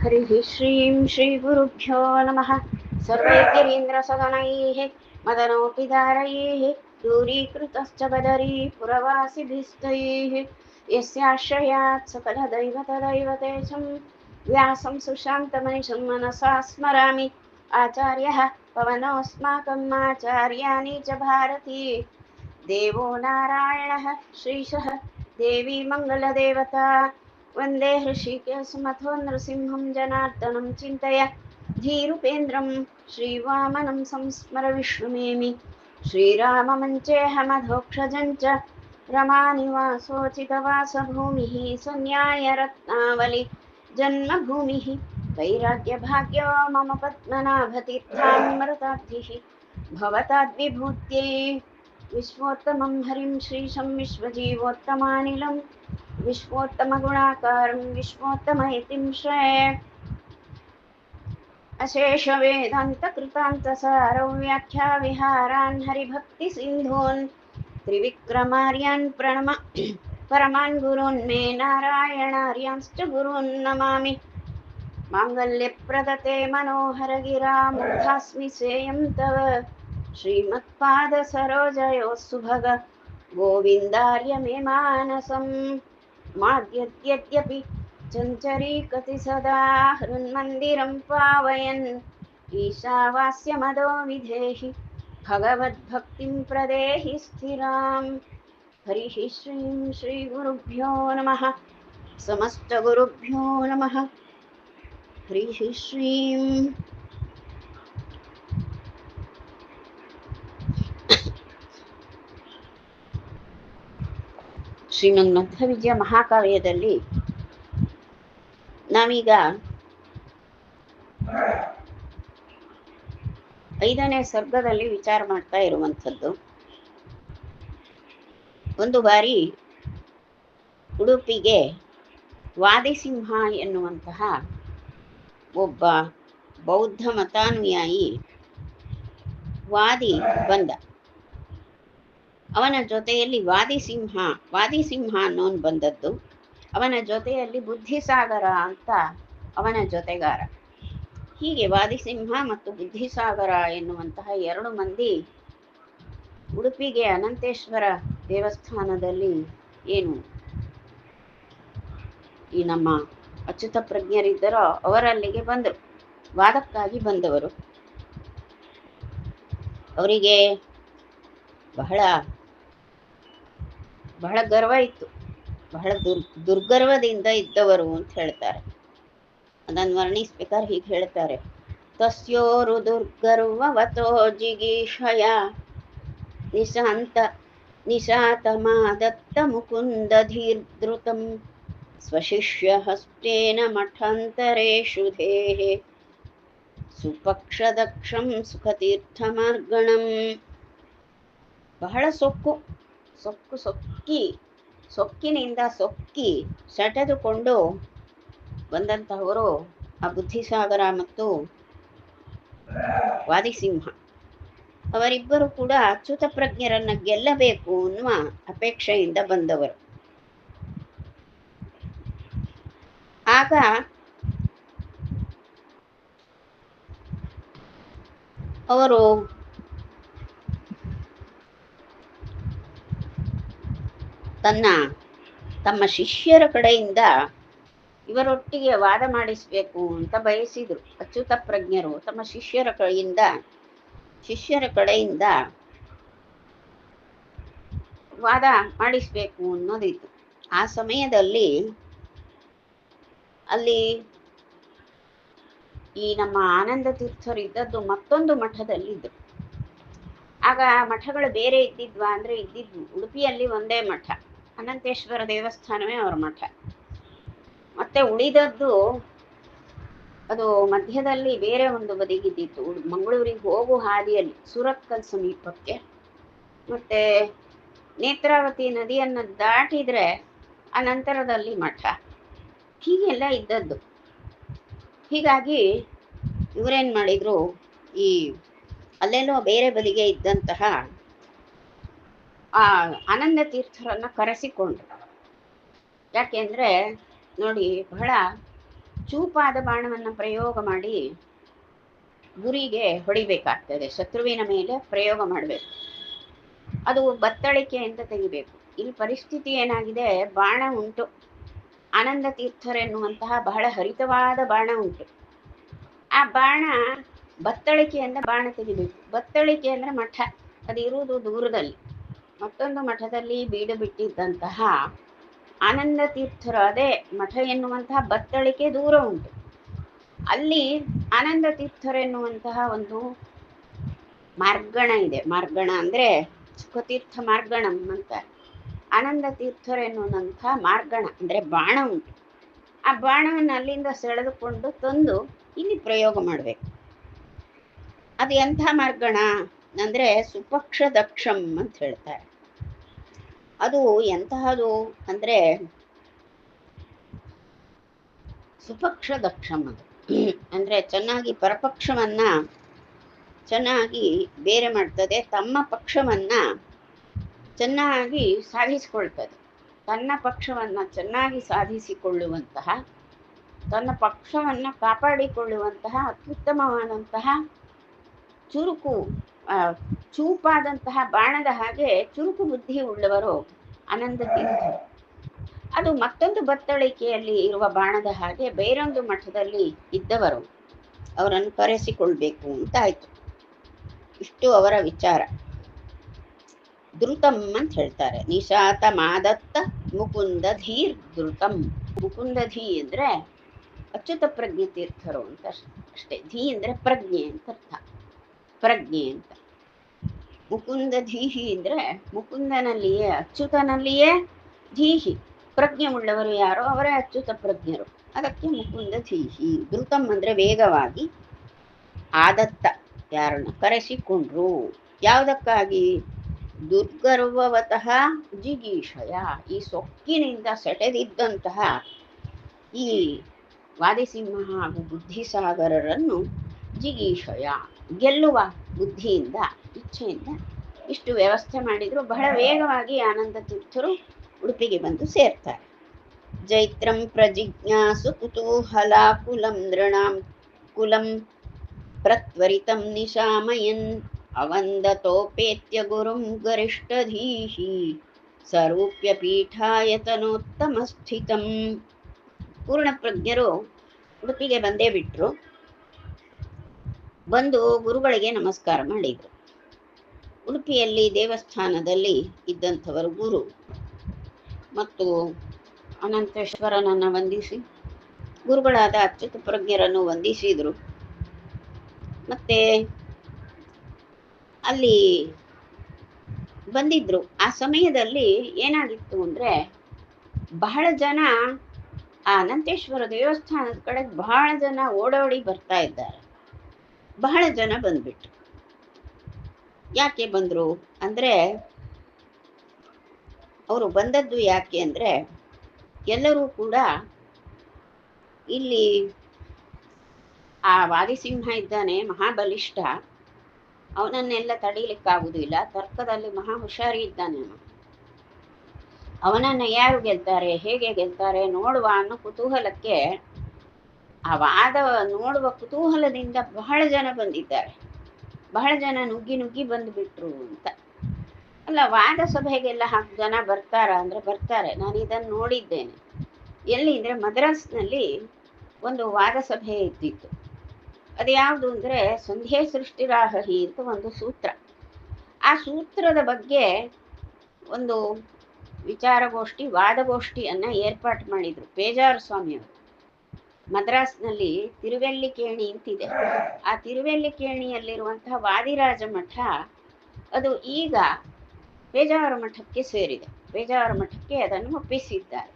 हरिः श्रीं श्रीगुरुभ्यो नमः। सर्वैर्यरीन्द्रसदनैः मदनोऽपि दारैः दूरीकृतश्च बदरी पुरवासिभिस्तैः यस्याश्रयात् सकलदैवतदैवतेशं व्यासं सुशान्तमनिशं मनसा स्मरामि। आचार्यः पवनोऽस्माकम् आचार्याणि च भारती देवो नारायणः श्रीशः देवी मङ्गलदेवता वन्दे हृषीकेशमथो नृसिंहं जनार्दनं चिन्तय धीरूपेन्द्रं श्रीवामनं संस्मर विष्णुमेमि श्रीराममञ्चेऽहमधोक्षजं च रमानिवासोचितवासभूमिः सन्न्यायरत्नावली जन्मभूमिः वैराग्यभाग्यो मम पद्मनाभतीर्थामृताब्धिः भवताद्विभूत्यै विश्वोत्तमं हरिं श्रीशं विश्वजीवोत्तमानिलं विश्वोत्तमगुणाकारं विश्वोत्तमयतिं श्रेय अशेषवेदान्तकृतान्तसारौ व्याख्याविहारान् हरिभक्तिसिन्धून् त्रिविक्रमार्यान् परमान् गुरून् मे नारायणार्यांश्च गुरून् नमामि। माङ्गल्यप्रदते मनोहरगिरा मुग्धास्मि सेयं तव श्रीमत्पादसरोजयोः सुभग गोविन्दार्य मे मानसं माद्यद्यद्यपि चञ्चरीकति सदा हृन्मन्दिरं पावयन् ईशावास्यमदो विधेहि भगवद्भक्तिं प्रदेहि स्थिराम्। हरिः श्रीं श्रीगुरुभ्यो नमः। समस्तगुरुभ्यो नमः। हरिः श्रीं ಶ್ರೀಮನ್ಮಧ್ವವಿಜಯ ಮಹಾಕಾವ್ಯದಲ್ಲಿ ನಾವೀಗ 5ನೇ ಸರ್ಗದಲ್ಲಿ ವಿಚಾರ ಮಾಡ್ತಾ ಇರುವಂಥದ್ದು. ಒಂದು ಬಾರಿ ಉಡುಪಿಗೆ ವಾದಿಸಿಂಹ ಎನ್ನುವಂತಹ ಒಬ್ಬ ಬೌದ್ಧ ಮತಾನುಯಾಯಿ ವಾದಿ ಬಂದ. ಅವನ ಜೊತೆಯಲ್ಲಿ ವಾದಿಸಿಂಹ ಅನ್ನೋನು ಬಂದದ್ದು. ಅವನ ಜೊತೆಯಲ್ಲಿ ಬುದ್ಧಿಸಾಗರ ಅಂತ ಅವನ ಜೊತೆಗಾರ. ಹೀಗೆ ವಾದಿಸಿಂಹ ಮತ್ತು ಬುದ್ಧಿಸಾಗರ ಎನ್ನುವಂತಹ 2 ಮಂದಿ ಉಡುಪಿಗೆ ಅನಂತೇಶ್ವರ ದೇವಸ್ಥಾನದಲ್ಲಿ ಏನು ಈ ನಮ್ಮ ಅಚ್ಯುತ ಪ್ರಜ್ಞರಿದ್ದರೋ ಅವರಲ್ಲಿಗೆ ಬಂದರು. ವಾದಕ್ಕಾಗಿ ಬಂದವರು. ಅವರಿಗೆ ಬಹಳ ಗರ್ವ ಇತ್ತು. ಬಹಳ ದುರ್ಗರ್ವದಿಂದ ಇದ್ದವರು ಅಂತ ಹೇಳ್ತಾರೆ. ಅದನ್ನು ವರ್ಣಿಸ್ಬೇಕಾದ್ರೆ ಹೀಗೆ ಹೇಳ್ತಾರೆ: ತಸ್ಯೋರು ದುರ್ಗರ್ವವತೋ ಜಿಗೀಷಯ ನಿಶಾತಮಾದತ್ತ ಮುಕುಂದ ಧೀರ್ಧೃತಂ ಸ್ವಶಿಷ್ಯ ಹಸ್ತೇನ ಮಠಾಂತರೇಷು ದೇಹೆ ಸುಪಕ್ಷದಕ್ಷಂ ಸುಖತೀರ್ಥಮಾರ್ಗಣಂ. ಬಹಳ ಸೊಕ್ಕಿನಿಂದ ಸೆಟೆದುಕೊಂಡು ಬಂದಂತಹವರು ಆ ಬುದ್ಧಿಸಾಗರ ಮತ್ತು ವಾದಿಸಿಂಹ. ಅವರಿಬ್ಬರು ಕೂಡ ಅಚ್ಯುತ ಪ್ರಜ್ಞರನ್ನ ಗೆಲ್ಲಬೇಕು ಅನ್ನುವ ಅಪೇಕ್ಷೆಯಿಂದ ಬಂದವರು. ಆಗ ಅವರು ತಮ್ಮ ಶಿಷ್ಯರ ಕಡೆಯಿಂದ ಇವರೊಟ್ಟಿಗೆ ವಾದ ಮಾಡಿಸಬೇಕು ಅಂತ ಬಯಸಿದ್ರು. ಅಚ್ಯುತ ಪ್ರಜ್ಞರು ತಮ್ಮ ಶಿಷ್ಯರ ಕಡೆಯಿಂದ ವಾದ ಮಾಡಿಸಬೇಕು ಅನ್ನೋದಿತ್ತು. ಆ ಸಮಯದಲ್ಲಿ ಅಲ್ಲಿ ಈ ನಮ್ಮ ಆನಂದ ತೀರ್ಥರಿದ್ದದ್ದು ಮತ್ತೊಂದು ಮಠದಲ್ಲಿದ್ದರು. ಆಗ ಮಠಗಳು ಬೇರೆ ಇದ್ದಿದ್ವಾ ಅಂದ್ರೆ ಇದ್ದಿದ್ವು. ಉಡುಪಿಯಲ್ಲಿ ಒಂದೇ ಮಠ, ಅನಂತೇಶ್ವರ ದೇವಸ್ಥಾನವೇ ಅವರ ಮಠ. ಮತ್ತೆ ಉಳಿದದ್ದು ಅದು ಮಧ್ಯದಲ್ಲಿ ಬೇರೆ ಒಂದು ಬದಿಗಿದ್ದಿತ್ತು, ಮಂಗಳೂರಿಗೆ ಹೋಗು ಹಾದಿಯಲ್ಲಿ ಸುರತ್ಕಲ್ ಸಮೀಪಕ್ಕೆ. ಮತ್ತೆ ನೇತ್ರಾವತಿ ನದಿಯನ್ನು ದಾಟಿದ್ರೆ ಆ ನಂತರದಲ್ಲಿ ಮಠ. ಹೀಗೆಲ್ಲ ಇದ್ದದ್ದು. ಹೀಗಾಗಿ ಇವರೇನು ಮಾಡಿದ್ರು, ಈ ಅಲ್ಲೆಲ್ಲೋ ಬೇರೆ ಬದಿಗೆ ಇದ್ದಂತಹ ಆ ಆನಂದ ತೀರ್ಥರನ್ನ ಕರೆಸಿಕೊಂಡ್ರು. ಯಾಕೆಂದ್ರೆ ನೋಡಿ, ಬಹಳ ಚೂಪಾದ ಬಾಣವನ್ನು ಪ್ರಯೋಗ ಮಾಡಿ ಗುರಿಗೆ ಹೊಡಿಬೇಕಾಗ್ತದೆ, ಶತ್ರುವಿನ ಮೇಲೆ ಪ್ರಯೋಗ ಮಾಡಬೇಕು. ಅದು ಬತ್ತಳಿಕೆಯಿಂದ ತೆಗಿಬೇಕು. ಇಲ್ಲಿ ಪರಿಸ್ಥಿತಿ ಏನಾಗಿದೆ, ಬಾಣ ಉಂಟು, ಆನಂದ ತೀರ್ಥರೆನ್ನುವಂತಹ ಬಹಳ ಹರಿತವಾದ ಬಾಣ ಉಂಟು. ಆ ಬಾಣ ಬತ್ತಳಿಕೆಯಿಂದ ಬಾಣ ತೆಗಿಬೇಕು. ಬತ್ತಳಿಕೆ ಅಂದ್ರೆ ಮಠ, ಅದು ಇರುವುದು ದೂರದಲ್ಲಿ. ಮತ್ತೊಂದು ಮಠದಲ್ಲಿ ಬೀಡು ಬಿಟ್ಟಿದ್ದಂತಹ ಆನಂದ ತೀರ್ಥರು, ಅದೇ ಮಠ ಎನ್ನುವಂತಹ ಬತ್ತಳಿಕೆ ದೂರ ಉಂಟು. ಅಲ್ಲಿ ಆನಂದ ತೀರ್ಥರೆನ್ನುವಂತಹ ಒಂದು ಮಾರ್ಗಣ ಇದೆ. ಮಾರ್ಗಣ ಅಂದ್ರೆ ಸುಖತೀರ್ಥ ಮಾರ್ಗಣಂ ಅಂತ. ಆನಂದ ತೀರ್ಥರೆನ್ನುವಂತಹ ಮಾರ್ಗಣ ಅಂದ್ರೆ ಬಾಣ ಉಂಟು. ಆ ಬಾಣವನ್ನು ಅಲ್ಲಿಂದ ಸೆಳೆದುಕೊಂಡು ತಂದು ಇಲ್ಲಿ ಪ್ರಯೋಗ ಮಾಡಬೇಕು. ಅದು ಎಂಥ ಮಾರ್ಗಣ ಅಂದ್ರೆ ಸುಪಕ್ಷ ದಕ್ಷಂ ಅಂತ ಹೇಳ್ತಾರೆ. ಅದು ಎಂತಹದು ಅಂದ್ರೆ ಸುಪಕ್ಷ ದಕ್ಷಂ. ಅದು ಅಂದ್ರೆ ಚೆನ್ನಾಗಿ ಪರಪಕ್ಷವನ್ನ ಚೆನ್ನಾಗಿ ಬೇರೆ ಮಾಡ್ತದೆ, ತಮ್ಮ ಪಕ್ಷವನ್ನ ಚೆನ್ನಾಗಿ ಸಾಧಿಸಿಕೊಳ್ತದೆ. ತನ್ನ ಪಕ್ಷವನ್ನ ಚೆನ್ನಾಗಿ ಸಾಧಿಸಿಕೊಳ್ಳುವಂತಹ, ತನ್ನ ಪಕ್ಷವನ್ನ ಕಾಪಾಡಿಕೊಳ್ಳುವಂತಹ ಅತ್ಯುತ್ತಮವಾದಂತಹ ಚುರುಕು ಚೂಪಾದಂತಹ ಬಾಣದ ಹಾಗೆ ಚುರುಕು ಬುದ್ಧಿ ಉಳ್ಳವರು ಆನಂದ ತೀರ್ಥರು. ಅದು ಮತ್ತೊಂದು ಬತ್ತಳಿಕೆಯಲ್ಲಿ ಇರುವ ಬಾಣದ ಹಾಗೆ ಬೇರೊಂದು ಮಠದಲ್ಲಿ ಇದ್ದವರು ಅವರನ್ನು ಕರೆಸಿಕೊಳ್ಬೇಕು ಅಂತ ಆಯ್ತು. ಇಷ್ಟು ಅವರ ವಿಚಾರ. ಧೃತಂ ಅಂತ ಹೇಳ್ತಾರೆ. ನಿಶಾತ ಮಾದತ್ತ ಮುಕುಂದ ಧೀರ್ ಧೃತಂ. ಮುಕುಂದ ಧೀ ಅಂದ್ರೆ ಅಚ್ಯುತ ಪ್ರಜ್ಞೆ ತೀರ್ಥರು ಅಂತ ಅಷ್ಟೇ. ಧೀ ಅಂದ್ರೆ ಪ್ರಜ್ಞೆ ಅಂತ ಅರ್ಥ, ಪ್ರಜ್ಞೆ ಅಂತ. ಮುಕುಂದ ಧೀಹಿ ಅಂದ್ರೆ ಮುಕುಂದನಲ್ಲಿಯೇ ಅಚ್ಯುತನಲ್ಲಿಯೇ ಧೀಹಿ ಪ್ರಜ್ಞೆ ಉಳ್ಳವರು ಯಾರೋ ಅವರೇ ಅಚ್ಯುತ ಪ್ರಜ್ಞರು, ಅದಕ್ಕೆ ಮುಕುಂದ ಧೀಹಿ. ಧೃತಂ ಅಂದ್ರೆ ವೇಗವಾಗಿ, ಆದತ್ತ ಯಾರನ್ನ ಕರೆಸಿಕೊಂಡ್ರು. ಯಾವುದಕ್ಕಾಗಿ? ದುರ್ಗರ್ವವತಃ ಜಿಗೀಷಯ, ಈ ಸೊಕ್ಕಿನಿಂದ ಸೆಟೆದಿದ್ದಂತಹ ಈ ವಾದಿಸಿಂಹ ಹಾಗೂ ಬುದ್ಧಿಸಾಗರರನ್ನು ಜಿಗೀಷಯ ಗೆಲ್ಲುವ ಬುದ್ಧಿಯಿಂದ, ಇಚ್ಛೆಯಿಂದ ಇಷ್ಟು ವ್ಯವಸ್ಥೆ ಮಾಡಿದ್ರು. ಬಹಳ ವೇಗವಾಗಿ ಆನಂದ ತೀರ್ಥರು ಉಡುಪಿಗೆ ಬಂದು ಸೇರ್ತಾರೆ. ಜೈತ್ರಂ ಪ್ರಜಿಜ್ಞಾಸು ಕುತೂಹಲಾಕುಲಂ ನೃಣಾಂ ಕುಲಂ ಪ್ರತ್ವರಿತಂ ನಿಶಾಮಯನ್ ಅವಂದತೋಪೇತ್ಯ ಗುರುಂ ಗರಿಷ್ಠಧೀಹಿ ಸ್ವರೂಪ್ಯ ಪೀಠಾಯತನೋತ್ತಮ ಸ್ಥಿತಂ. ಪೂರ್ಣಪ್ರಜ್ಞರು ಉಡುಪಿಗೆ ಬಂದೇ ಬಿಟ್ರು. ಬಂದು ಗುರುಗಳಿಗೆ ನಮಸ್ಕಾರ ಮಾಡಿದ್ರು. ಉಡುಪಿಯಲ್ಲಿ ದೇವಸ್ಥಾನದಲ್ಲಿ ಇದ್ದಂಥವರು ಗುರು ಮತ್ತು ಅನಂತೇಶ್ವರನನ್ನು ವಂದಿಸಿ, ಗುರುಗಳಾದ ಅಚ್ಯುತ ಪ್ರಜ್ಞರನ್ನು ವಂದಿಸಿದ್ರು. ಮತ್ತೆ ಅಲ್ಲಿ ಬಂದಿದ್ರು. ಆ ಸಮಯದಲ್ಲಿ ಏನಾಗಿತ್ತು ಅಂದ್ರೆ, ಬಹಳ ಜನ ಆ ಅನಂತೇಶ್ವರ ದೇವಸ್ಥಾನದ ಕಡೆ ಬಹಳ ಜನ ಓಡೋಡಿ ಬರ್ತಾ ಇದ್ದಾರೆ. ಬಹಳ ಜನ ಬಂದ್ಬಿಟ್ರು. ಯಾಕೆ ಬಂದ್ರು ಅಂದ್ರೆ, ಅವರು ಬಂದದ್ದು ಯಾಕೆ ಅಂದ್ರೆ, ಎಲ್ಲರೂ ಕೂಡ ಇಲ್ಲಿ ಆ ವಾದಿಸಿಂಹ ಇದ್ದಾನೆ ಮಹಾಬಲಿಷ್ಠ, ಅವನನ್ನೆಲ್ಲ ತಡೀಲಿಕ್ಕಾಗುವುದಿಲ್ಲ, ತರ್ಕದಲ್ಲಿ ಮಹಾ ಹುಷಾರಿ ಇದ್ದಾನೆ, ಅವನನ್ನ ಯಾರು ಗೆಲ್ತಾರೆ, ಹೇಗೆ ಗೆಲ್ತಾರೆ ನೋಡುವ ಅನ್ನೋ ಕುತೂಹಲಕ್ಕೆ, ಆ ವಾದ ನೋಡುವ ಕುತೂಹಲದಿಂದ ಬಹಳ ಜನ ಬಂದಿದ್ದಾರೆ. ಬಹಳ ಜನ ನುಗ್ಗಿ ನುಗ್ಗಿ ಬಂದುಬಿಟ್ರು ಅಂತ. ಅಲ್ಲ, ವಾದ ಸಭೆಗೆಲ್ಲ ಜನ ಬರ್ತಾರ ಅಂದ್ರೆ ಬರ್ತಾರೆ. ನಾನು ಇದನ್ನು ನೋಡಿದ್ದೇನೆ. ಎಲ್ಲಿ ಅಂದ್ರೆ ಮದ್ರಾಸ್ನಲ್ಲಿ ಒಂದು ವಾದ ಸಭೆ ಇದ್ದಿತ್ತು. ಅದು ಯಾವುದು ಅಂದ್ರೆ ಸಂಧ್ಯೆ ಸೃಷ್ಟಿರಾಹಿ ಅಂತ ಒಂದು ಸೂತ್ರ. ಆ ಸೂತ್ರದ ಬಗ್ಗೆ ಒಂದು ವಿಚಾರಗೋಷ್ಠಿ, ವಾದಗೋಷ್ಠಿಯನ್ನ ಏರ್ಪಾಟ್ ಮಾಡಿದ್ರು ಪೇಜಾವರ ಸ್ವಾಮಿಯವರು. ಮದ್ರಾಸ್ನಲ್ಲಿ ತಿರುವೆಲ್ಲಿಕೇಣಿ ಅಂತಿದೆ. ಆ ತಿರುವೆಲ್ಲಿಕೇಣಿಯಲ್ಲಿರುವಂತಹ ವಾದಿರಾಜ ಮಠ ಅದು ಈಗ ಪೇಜಾವರ ಮಠಕ್ಕೆ ಸೇರಿದೆ. ಪೇಜಾವರ ಮಠಕ್ಕೆ ಅದನ್ನು ಒಪ್ಪಿಸಿದ್ದಾರೆ.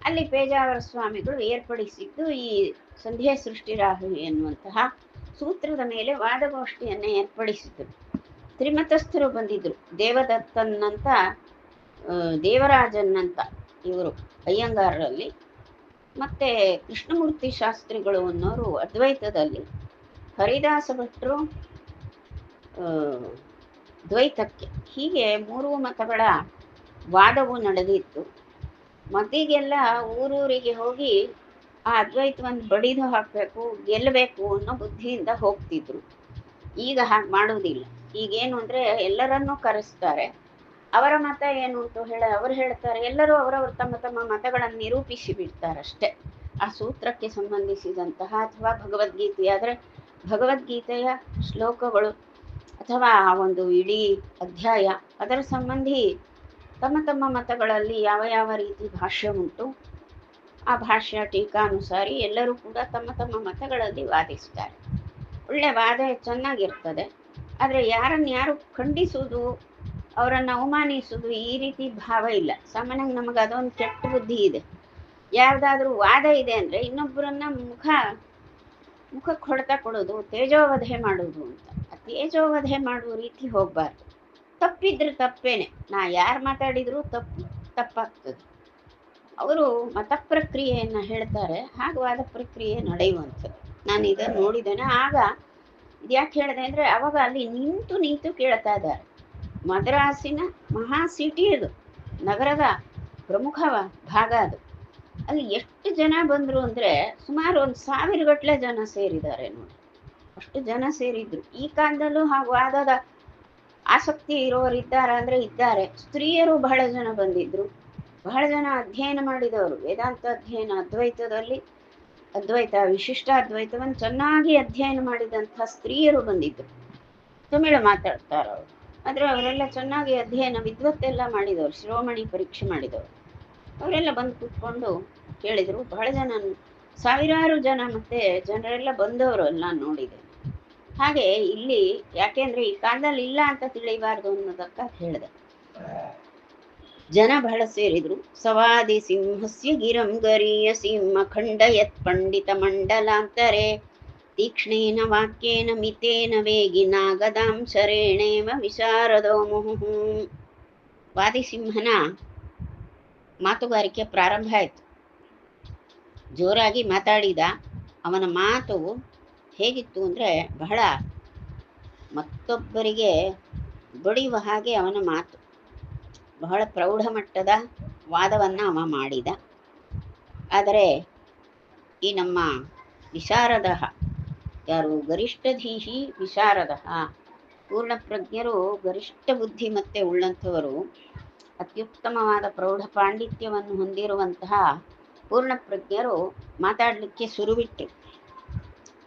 ಅಲ್ಲಿ ಪೇಜಾವರ ಸ್ವಾಮಿಗಳು ಏರ್ಪಡಿಸಿದ್ದು ಈ ಸಂಧ್ಯಾ ಸೃಷ್ಟಿರಾಹು ಎನ್ನುವಂತಹ ಸೂತ್ರದ ಮೇಲೆ ವಾದಗೋಷ್ಠಿಯನ್ನು ಏರ್ಪಡಿಸಿದ್ರು. ತ್ರಿಮತಸ್ಥರು ಬಂದಿದ್ರು. ದೇವದತ್ತನ್ನಂತ, ದೇವರಾಜನ್ನಂತ ಇವರು ಅಯ್ಯಂಗಾರರಲ್ಲಿ, ಮತ್ತೆ ಕೃಷ್ಣಮೂರ್ತಿ ಶಾಸ್ತ್ರಿಗಳು ಅನ್ನೋರು ಅದ್ವೈತದಲ್ಲಿ, ಹರಿದಾಸ ಭಟ್ರು ದ್ವೈತಕ್ಕೆ. ಹೀಗೆ ಮೂರು ಮತಗಳ ವಾದವು ನಡೆದಿತ್ತು. ಮದ್ದಿಗೆಲ್ಲ ಊರೂರಿಗೆ ಹೋಗಿ ಆ ಅದ್ವೈತವನ್ನು ಬಡಿದು ಹಾಕಬೇಕು, ಗೆಲ್ಲಬೇಕು ಅನ್ನೋ ಬುದ್ಧಿಯಿಂದ ಹೋಗ್ತಿದ್ರು. ಈಗ ಹಾಗೆ ಮಾಡುವುದಿಲ್ಲ. ಈಗೇನು ಅಂದರೆ ಎಲ್ಲರನ್ನೂ ಕರೆಸ್ತಾರೆ. ಅವರ ಮತ ಏನು ಅಂತ ಅವರು ಹೇಳ್ತಾರೆ, ಎಲ್ಲರೂ ಅವರವರು ತಮ್ಮ ತಮ್ಮ ಮತಗಳನ್ನು ನಿರೂಪಿಸಿ ಬಿಡ್ತಾರಷ್ಟೆ. ಆ ಸೂತ್ರಕ್ಕೆ ಸಂಬಂಧಿಸಿದಂತಹ ಅಥವಾ ಭಗವದ್ಗೀತೆಯಾದರೆ ಭಗವದ್ಗೀತೆಯ ಶ್ಲೋಕಗಳು ಅಥವಾ ಆ ಒಂದು ಇಡೀ ಅಧ್ಯಾಯ ಅದರ ಸಂಬಂಧಿ ತಮ್ಮ ತಮ್ಮ ಮತಗಳಲ್ಲಿ ಯಾವ ಯಾವ ರೀತಿ ಭಾಷ್ಯ ಉಂಟು ಆ ಭಾಷ್ಯ ಟೀಕಾನುಸಾರಿ ಎಲ್ಲರೂ ಕೂಡ ತಮ್ಮ ತಮ್ಮ ಮತಗಳಲ್ಲಿ ವಾದಿಸ್ತಾರೆ. ಒಳ್ಳೆ ವಾದ ಚೆನ್ನಾಗಿರ್ತದೆ. ಆದರೆ ಯಾರು ಖಂಡಿಸುವುದು, ಅವರನ್ನು ಅವಮಾನಿಸುವುದು ಈ ರೀತಿ ಭಾವ ಇಲ್ಲ. ಸಾಮಾನ್ಯವಾಗಿ ನಮಗೆ ಅದೊಂದು ಕೆಟ್ಟ ಬುದ್ಧಿ ಇದೆ. ಯಾವುದಾದ್ರೂ ವಾದ ಇದೆ ಅಂದರೆ ಇನ್ನೊಬ್ಬರನ್ನ ಮುಖಕ್ಕೆ ಹೊಡೆತ ಕೊಡೋದು, ತೇಜೋವಧೆ ಮಾಡೋದು ಅಂತ. ಆ ತೇಜೋವಧೆ ಮಾಡುವ ರೀತಿ ಹೋಗಬಾರ್ದು. ತಪ್ಪಿದ್ರೆ ತಪ್ಪೇನೆ, ನಾ ಯಾರು ಮಾತಾಡಿದರೂ ತಪ್ಪಾಗ್ತದೆ. ಅವರು ಮತ ಪ್ರಕ್ರಿಯೆಯನ್ನು ಹೇಳ್ತಾರೆ, ಹಾಗೆ ವಾದ ಪ್ರಕ್ರಿಯೆ ನಡೆಯುವಂಥದ್ದು. ನಾನು ಇದನ್ನು ನೋಡಿದ್ದೇನೆ. ಆಗ ಇದ್ಯಾಕೆ ಹೇಳಿದೆ ಅಂದರೆ ಅವಾಗ ಅಲ್ಲಿ ನಿಂತು ಕೇಳ್ತಾ ಇದ್ದಾರೆ. ಮದ್ರಾಸಿನ ಮಹಾ ಸಿಟಿ ಅದು, ನಗರದ ಪ್ರಮುಖ ಭಾಗ ಅದು. ಅಲ್ಲಿ ಎಷ್ಟು ಜನ ಬಂದರು ಅಂದರೆ ಸುಮಾರು 1000 ಗಟ್ಟಲೆ ಜನ ಸೇರಿದ್ದಾರೆ ನೋಡಿ. ಅಷ್ಟು ಜನ ಸೇರಿದ್ರು. ಈ ಕಾಲದಲ್ಲೂ ಹಾಗೂ ವಾದದ ಆಸಕ್ತಿ ಇರೋರು ಇದ್ದಾರೆ ಅಂದರೆ ಇದ್ದಾರೆ. ಸ್ತ್ರೀಯರು ಬಹಳ ಜನ ಬಂದಿದ್ರು, ಬಹಳ ಜನ ಅಧ್ಯಯನ ಮಾಡಿದವರು. ವೇದಾಂತ ಅಧ್ಯಯನ, ಅದ್ವೈತದಲ್ಲಿ ಅದ್ವೈತ ವಿಶಿಷ್ಟ ಅದ್ವೈತವನ್ನು ಚೆನ್ನಾಗಿ ಅಧ್ಯಯನ ಮಾಡಿದಂಥ ಸ್ತ್ರೀಯರು ಬಂದಿದ್ರು. ತಮಿಳು ಮಾತಾಡ್ತಾರೆ ಅವರು, ಆದರೆ ಅವರೆಲ್ಲ ಚೆನ್ನಾಗಿ ಅಧ್ಯಯನ ವಿದ್ವತ್ತೆಲ್ಲ ಮಾಡಿದವರು, ಶಿರೋಮಣಿ ಪರೀಕ್ಷೆ ಮಾಡಿದವರು. ಅವರೆಲ್ಲ ಬಂದು ಕೂತ್ಕೊಂಡು ಕೇಳಿದರು. ಬಹಳ ಜನ, ಸಾವಿರಾರು ಜನ, ಮತ್ತೆ ಜನರೆಲ್ಲ ಬಂದವರು ಎಲ್ಲ ನೋಡಿದೆ. ಹಾಗೆ ಇಲ್ಲಿ ಯಾಕೆಂದ್ರೆ ಈ ಕಾಲದಲ್ಲಿ ಇಲ್ಲ ಅಂತ ತಿಳಿಬಾರ್ದು ಅನ್ನೋದಕ್ಕ ಹೇಳಿದೆ. ಜನ ಬಹಳ ಸೇರಿದ್ರು. ಸವಾದಿ ಸಿಂಹಸ್ಯ ಗಿರಂ ಗರೀಯ ಸಿಂಹ ಖಂಡಯತ್ ಪಂಡಿತ ಮಂಡಲಾಂತರೆ ತೀಕ್ಷ್ಣೇನ ವಾಕ್ಯೇನ ಮಿತೇನ ವೇಗಿನ ಗದಾಂ ಶರೇಣೇವ ವಿಶಾರದೋ ಮುಹುಃ. ವಾದಿಸಿಂಹನ ಮಾತುಗಾರಿಕೆ ಪ್ರಾರಂಭ ಆಯಿತು. ಜೋರಾಗಿ ಮಾತಾಡಿದ. ಅವನ ಮಾತು ಹೇಗಿತ್ತು ಅಂದರೆ ಬಹಳ ಮತ್ತೊಬ್ಬರಿಗೆ ಬಡಿಯುವ ಹಾಗೆ ಅವನ ಮಾತು. ಬಹಳ ಪ್ರೌಢ ಮಟ್ಟದ ವಾದವನ್ನು ಅವ ಮಾಡಿದ. ಆದರೆ ಈ ನಮ್ಮ ವಿಶಾರದ, ಯಾರು ಗರಿಷ್ಠಧೀಹಿ ವಿಶಾರದ, ಪೂರ್ಣಪ್ರಜ್ಞರು, ಗರಿಷ್ಠ ಬುದ್ಧಿಮತ್ತೆ ಉಳ್ಳಂಥವರು, ಅತ್ಯುತ್ತಮವಾದ ಪ್ರೌಢ ಪಾಂಡಿತ್ಯವನ್ನು ಹೊಂದಿರುವಂತಹ ಪೂರ್ಣಪ್ರಜ್ಞರು ಮಾತಾಡಲಿಕ್ಕೆ ಶುರುವಿಟ್ರು.